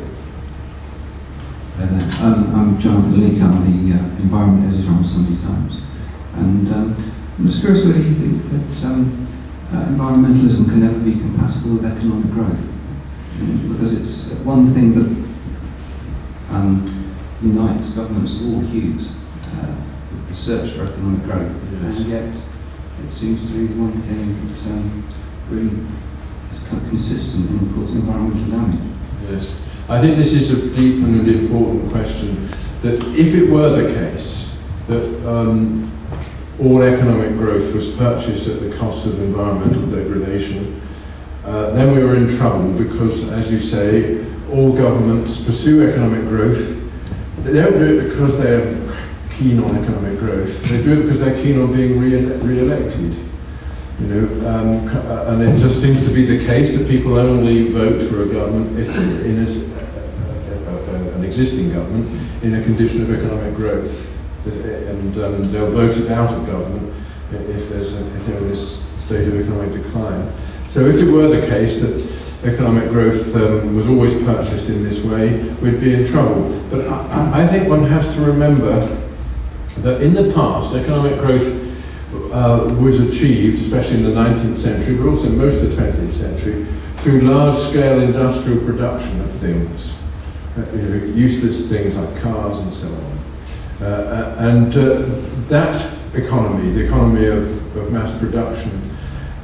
I'm Jonathan Leake, I'm the environment editor on Sunday Times. And I'm just curious whether you think that environmentalism can ever be compatible with economic growth. Because it's one thing that unites governments of all hues, the search for economic growth, and yet it seems to be the one thing that really is kind of consistent in causing environmental damage. Yes. I think this is a deep and important question, that if it were the case that all economic growth was purchased at the cost of environmental degradation, then we were in trouble, because, as you say, all governments pursue economic growth. They don't do it because they're keen on economic growth. They do it because they're keen on being re-elected. And it just seems to be the case that people only vote for a government if an existing government in a condition of economic growth, and they'll vote it out of government if they're in this state of economic decline. So if it were the case that economic growth was always purchased in this way, we'd be in trouble. But I think one has to remember that in the past, economic growth was achieved, especially in the 19th century, but also most of the 20th century, through large-scale industrial production of things, useless things like cars and so on. That economy, the economy of mass production,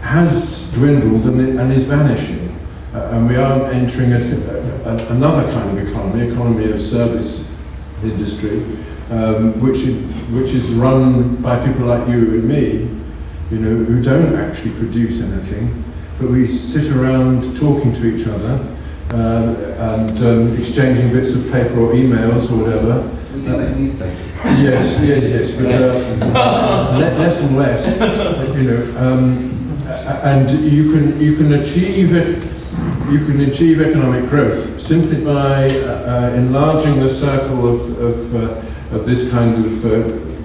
has dwindled and is vanishing. And we are entering another kind of economy of service industry, which is run by people like you and me, who don't actually produce anything, but we sit around talking to each other and exchanging bits of paper or emails or whatever. We get a newspaper. Yes, but less and less, and you can achieve economic growth simply by enlarging the circle of this kind of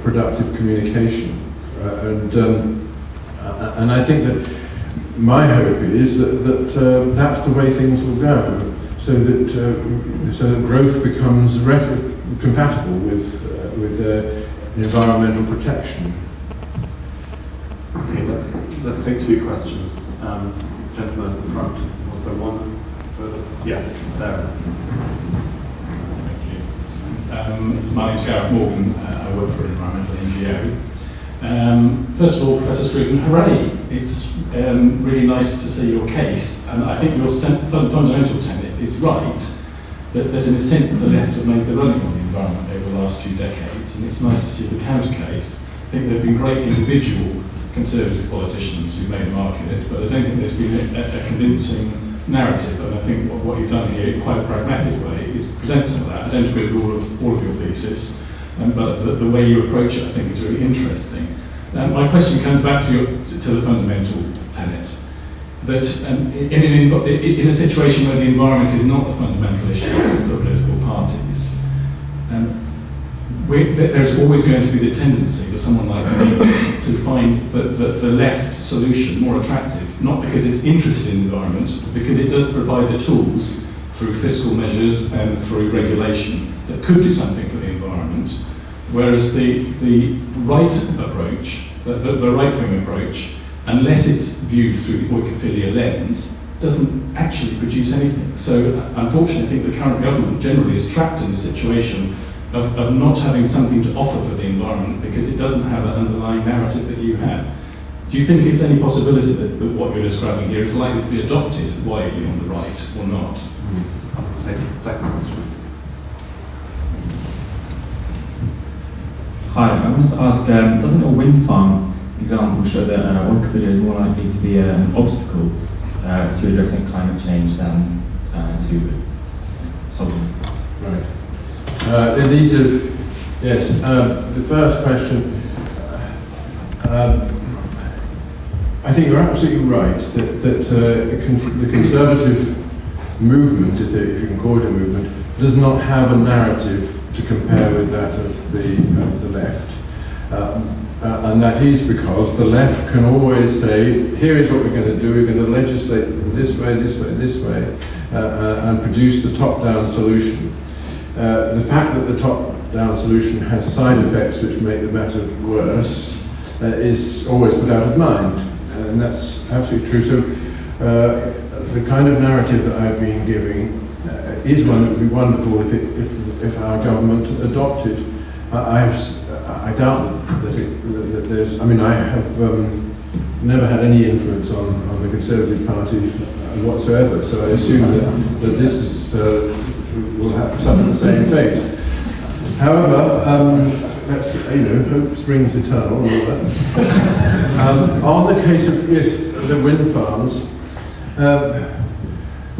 productive communication, and I think that my hope is that that's the way things will go, so that growth becomes compatible with environmental protection. Okay, let's take two questions. Gentleman at the front, was there one further? Yeah, there. My name's Gareth Morgan. I work for an environmental NGO. First of all, Professor Scruton, hooray! It's really nice to see your case, and I think your fundamental tenet is right, that in a sense the left have made the running on the environment over the last few decades, and it's nice to see the counter case. I think there have been great individual conservative politicians who made a mark in it, but I don't think there's been a convincing narrative, and I think what you've done here in quite a pragmatic way is present some of that. I don't agree with all of your thesis, but the way you approach it I think is really interesting. My question comes back to the fundamental tenet, that in a situation where the environment is not the fundamental issue for political parties, there's always going to be the tendency for someone like me to find the left solution more attractive, not because it's interested in the environment, but because it does provide the tools through fiscal measures and through regulation that could do something for the environment, whereas the right approach, the right-wing approach, unless it's viewed through the oikophilia lens, doesn't actually produce anything. So unfortunately I think the current government generally is trapped in the situation of not having something to offer for the environment because it doesn't have that underlying narrative that you have. Do you think it's any possibility that what you're describing here is likely to be adopted widely on the right or not? Second question. Hi, I wanted to ask, doesn't your wind farm example show that oikophilia is more likely to be an obstacle to addressing climate change than to solving it? Right. These are, yes, the first question, I think you're absolutely right that the conservative movement, if you can call it a movement, does not have a narrative to compare with that of the left. And that is because the left can always say, here is what we're going to do, we're going to legislate this way, this way, this way, and produce the top-down solution. The fact that the top-down solution has side effects which make the matter worse is always put out of mind, and that's absolutely true. So the kind of narrative that I've been giving is one that would be wonderful if our government adopted. I doubt that there's. I mean, I have never had any influence on the Conservative Party whatsoever, so I assume that this is. Will have to suffer the same fate. However, that's, hope springs eternal and all that. On the case of the wind farms,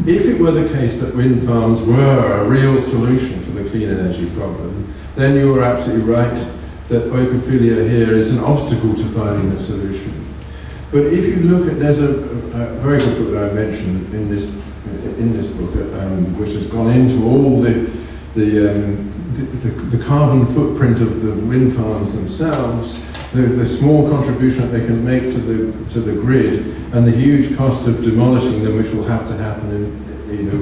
if it were the case that wind farms were a real solution to the clean energy problem, then you are absolutely right that oikophilia here is an obstacle to finding a solution. But if you look at, there's a very good book that I mentioned in this book, which has gone into all the carbon footprint of the wind farms themselves, the small contribution that they can make to the grid, and the huge cost of demolishing them, which will have to happen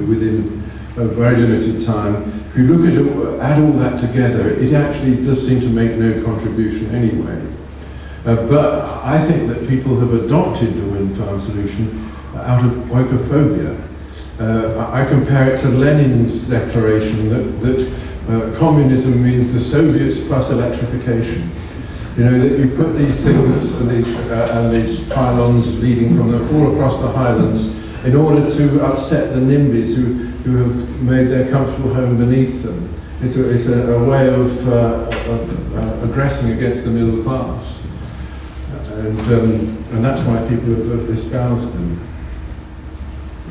within a very limited time. If you look add all that together, it actually does seem to make no contribution anyway. But I think that people have adopted the wind farm solution out of oikophobia. I compare it to Lenin's declaration that communism means the Soviets plus electrification. That you put these things and these pylons leading from them all across the highlands in order to upset the NIMBYs who have made their comfortable home beneath them. It's a way of addressing against the middle class. And that's why people have espoused them.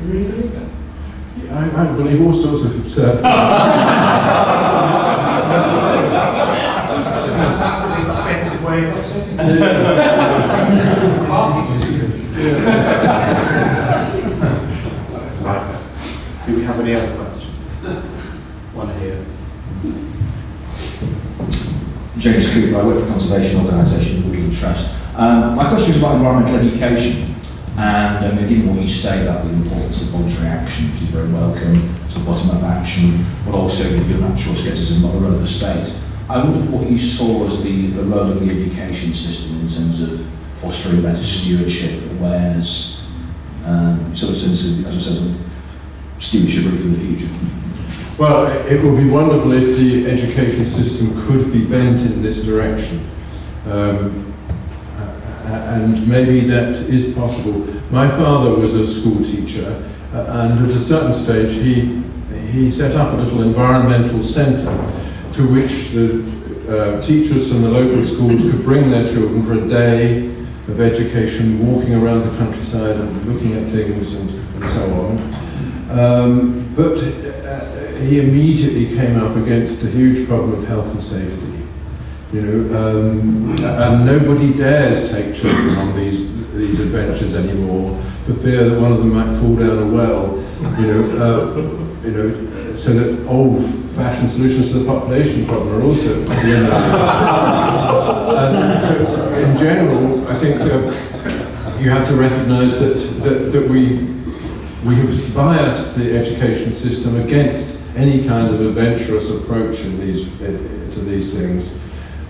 You really believe that? I believe all sorts of absurd things. That's such a fantastically expensive way of upsetting Do we have any other questions? One here. James Cooper, I work for a conservation organisation, Woodland Trust. My question is about environmental education. And given what you say about the importance of voluntary action, which is very welcome, it's the bottom-up action, but also your natural skepticism about the role of the state. I wondered what you saw as the role of the education system in terms of fostering better stewardship, awareness, sort of sense of, as I said, stewardship for the future? Well, it would be wonderful if the education system could be bent in this direction. And maybe that is possible. My father was a school teacher, and at a certain stage he set up a little environmental centre to which the teachers from the local schools could bring their children for a day of education, walking around the countryside and looking at things and so on. But he immediately came up against a huge problem of health and safety. And nobody dares take children on these adventures anymore for fear that one of them might fall down a well. So that old-fashioned solutions to the population problem are also and so in general, I think you have to recognise that we have biased the education system against any kind of adventurous approach to these things.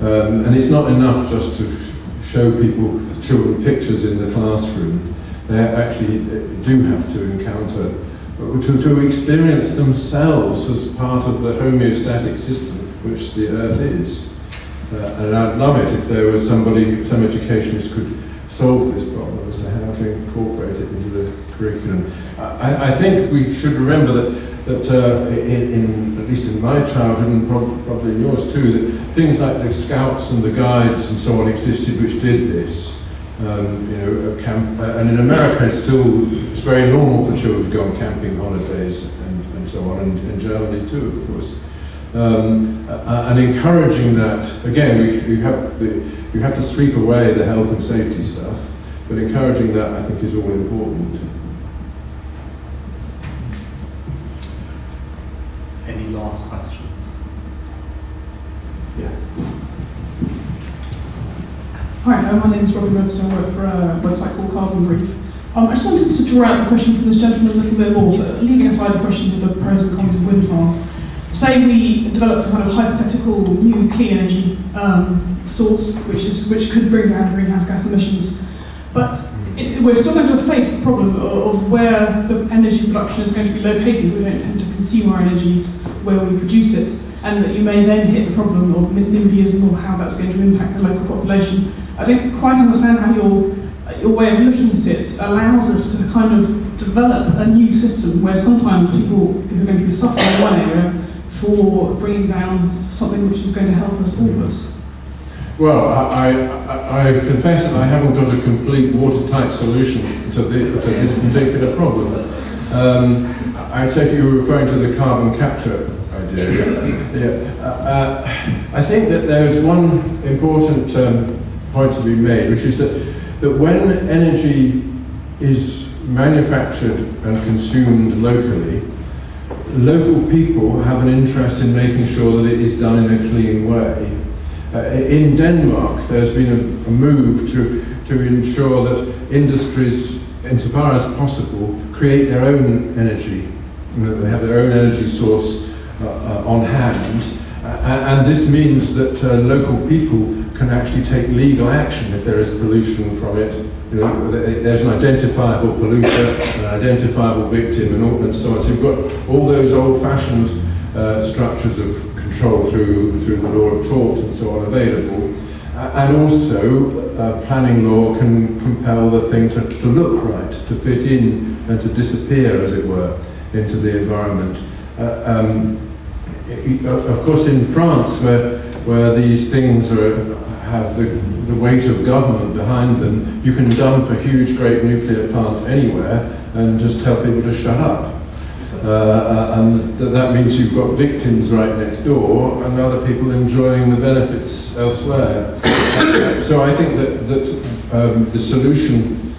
And it's not enough just to show children pictures in the classroom. They actually do have to encounter, to experience themselves as part of the homeostatic system which the Earth is. And I'd love it if there was some educationist could solve this problem as to how to incorporate it into the curriculum. I think we should remember that at least in my childhood, and probably in yours too, that things like the Scouts and the Guides and so on existed which did this. And in America it's very normal for children to go on camping holidays and so on, and in Germany too, of course. And encouraging that, again, you have to sweep away the health and safety stuff, but encouraging that I think is all important. Any last questions? Yeah. Hi, my name is Robin Redstone. I work for a website called Carbon Brief. I just wanted to draw out the question from this gentleman a little bit more, so leaving aside the questions of the pros and cons of wind farms. Say we developed a kind of hypothetical new clean energy source, which could bring down greenhouse gas emissions, but we're still going to face the problem of where the energy production is going to be located. We don't tend to consume our energy where we produce it, and that you may then hit the problem of NIMBYism or how that's going to impact the local population. I don't quite understand how your way of looking at it allows us to kind of develop a new system where sometimes people are going to be suffering in one area for bringing down something which is going to help us all of us. Well, I confess that I haven't got a complete watertight solution to this particular problem. I take it you were referring to the carbon capture idea. I think that there is one important point to be made, which is that when energy is manufactured and consumed locally, local people have an interest in making sure that it is done in a clean way. In Denmark, there's been a move to ensure that industries, insofar as possible, create their own energy. They have their own energy source on hand. And this means that local people can actually take legal action if there is pollution from it. There's an identifiable polluter, an identifiable victim, and so on. So you've got all those old-fashioned structures of control through the Law of Tort and so on available. And also, planning law can compel the thing to look right, to fit in and to disappear, as it were, into the environment. Of course, in France, where these things have the weight of government behind them, you can dump a huge, great nuclear plant anywhere and just tell people to shut up. And that means you've got victims right next door and other people enjoying the benefits elsewhere. So I think that the solution,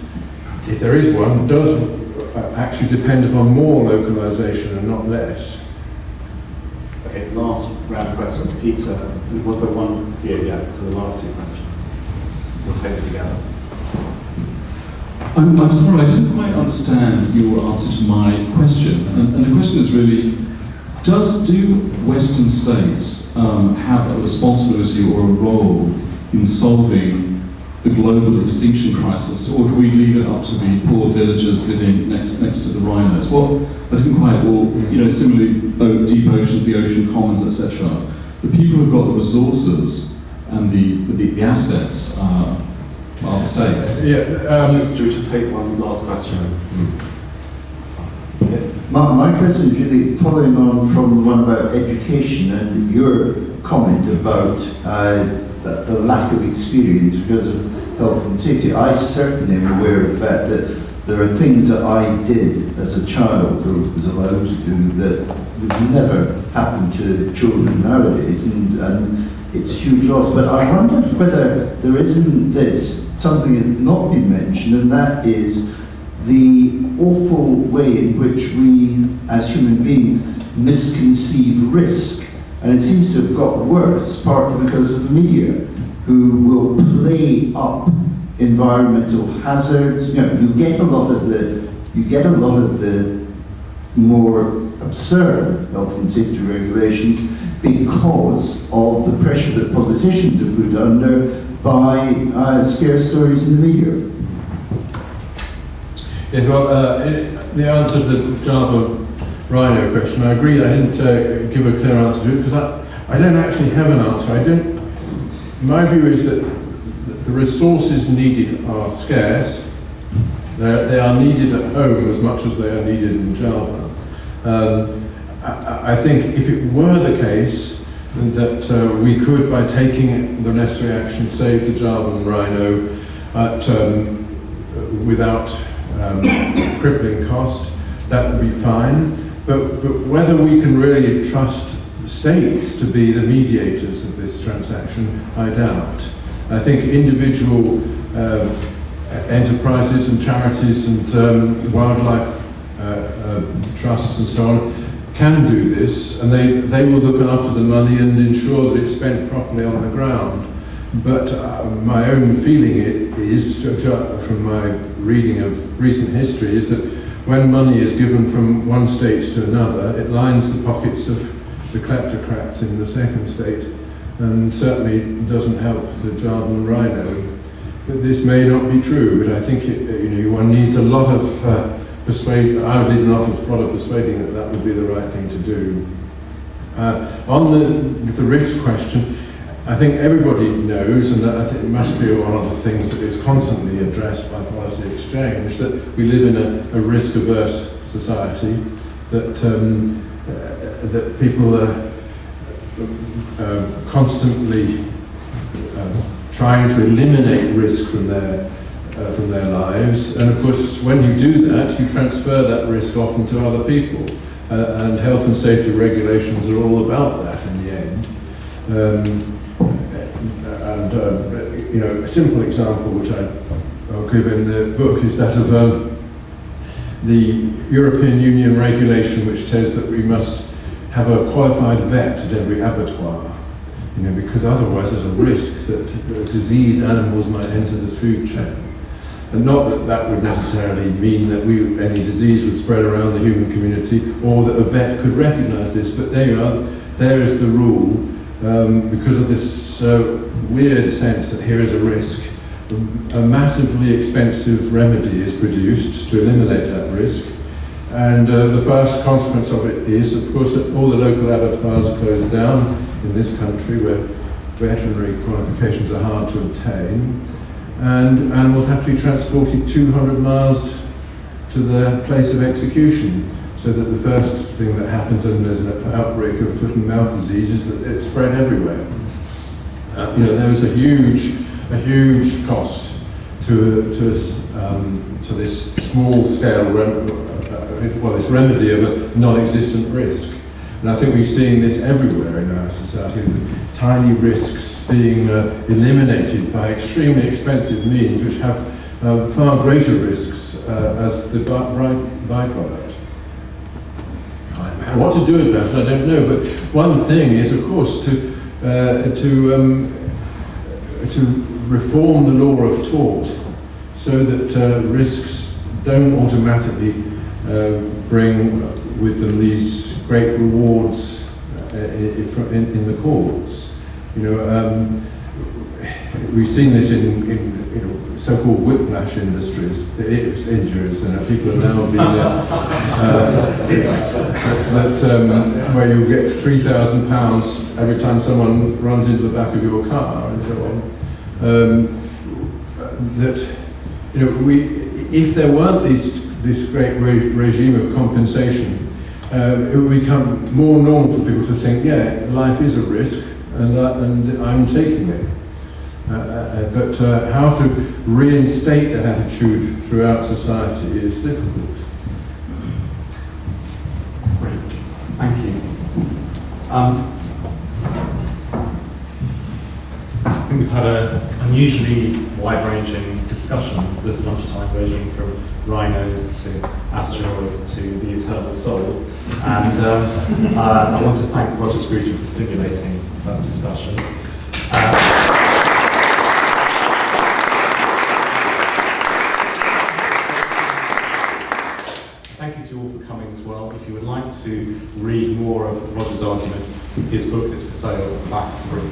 if there is one, does actually depend upon more localization and not less. Okay, last round of questions. Peter, was there one here? Yeah, to the last two questions. We'll take it together. I'm sorry, I didn't quite understand your answer to my question. And the question is really, do Western states have a responsibility or a role in solving the global extinction crisis, or do we leave it up to the poor villagers living next to the rhinos? Well, I didn't quite, or similarly, deep oceans, the ocean commons, etc. The people who've got the resources and the assets are the states. Should we just take one last question? My question is really following on from the one about education and your comment about the lack of experience because of health and safety. I certainly am aware of the fact that there are things that I did as a child or was allowed to do that would never happen to children nowadays, and it's a huge loss. But I wonder whether there isn't something that's not been mentioned, and that is the awful way in which we, as human beings, misconceive risk. And it seems to have got worse, partly because of the media, who will play up environmental hazards. You get a lot of the more absurd health and safety regulations because of the pressure that politicians are put under by scare stories in the media. Yeah, well, the answer to the Java rhino question, I agree. I didn't give a clear answer to it because I don't actually have an answer. My view is that the resources needed are scarce. They are needed at home as much as they are needed in Java. I think if it were the case that we could, by taking the necessary action, save the Javan rhino without crippling cost, that would be fine. But whether we can really trust states to be the mediators of this transaction, I doubt. I think individual enterprises and charities and wildlife trusts and so on can do this, and they will look after the money and ensure that it's spent properly on the ground. But my own feeling is, from my reading of recent history, is that when money is given from one state to another, it lines the pockets of the kleptocrats in the second state, and certainly doesn't help the Javan rhino. But this may not be true, but I think one needs a lot of persuading. I would need a lot of persuading that that would be the right thing to do. On the risk question, I think everybody knows, and I think it must be one of the things that is constantly addressed by policy exchange, that we live in a risk-averse society, that people are constantly trying to eliminate risk from their lives, and of course when you do that, you transfer that risk often to other people, and health and safety regulations are all about that in the end. A simple example which I'll give in the book is that of the European Union regulation which says that we must have a qualified vet at every abattoir, because otherwise there's a risk that diseased animals might enter this food chain. And not that that would necessarily mean that any disease would spread around the human community, or that a vet could recognise this, but there you are, there is the rule, because of this weird sense that here is a risk. A massively expensive remedy is produced to eliminate that risk, and the first consequence of it is, of course, that all the local abattoirs are closed down in this country where veterinary qualifications are hard to obtain, and animals have to be transported 200 miles to the place of execution, so that the first thing that happens when there's an outbreak of foot and mouth disease is that it's spread everywhere. There was a huge cost to this small-scale this remedy of a non-existent risk. And I think we've seen this everywhere in our society, with tiny risks being eliminated by extremely expensive means which have far greater risks as the byproduct. What to do about it, I don't know, but one thing is, of course, to reform the law of tort so that risks don't automatically bring with them these great rewards in the courts. we've seen this in you know, so-called whiplash industries, injuries, and people are now being where you get £3,000 every time someone runs into the back of your car and so on. That you know, if there weren't this great regime of compensation, it would become more normal for people to think, yeah, life is a risk, and I'm taking it. But how to reinstate that attitude throughout society is difficult. Great. Thank you. I think we've had an unusually wide-ranging discussion this lunchtime, ranging from rhinos to asteroids to the eternal soul. And I want to thank Roger Scruton for stimulating that discussion. Thank you to you all for coming as well. If you would like to read more of Roger's argument, his book is for sale at the back of the room.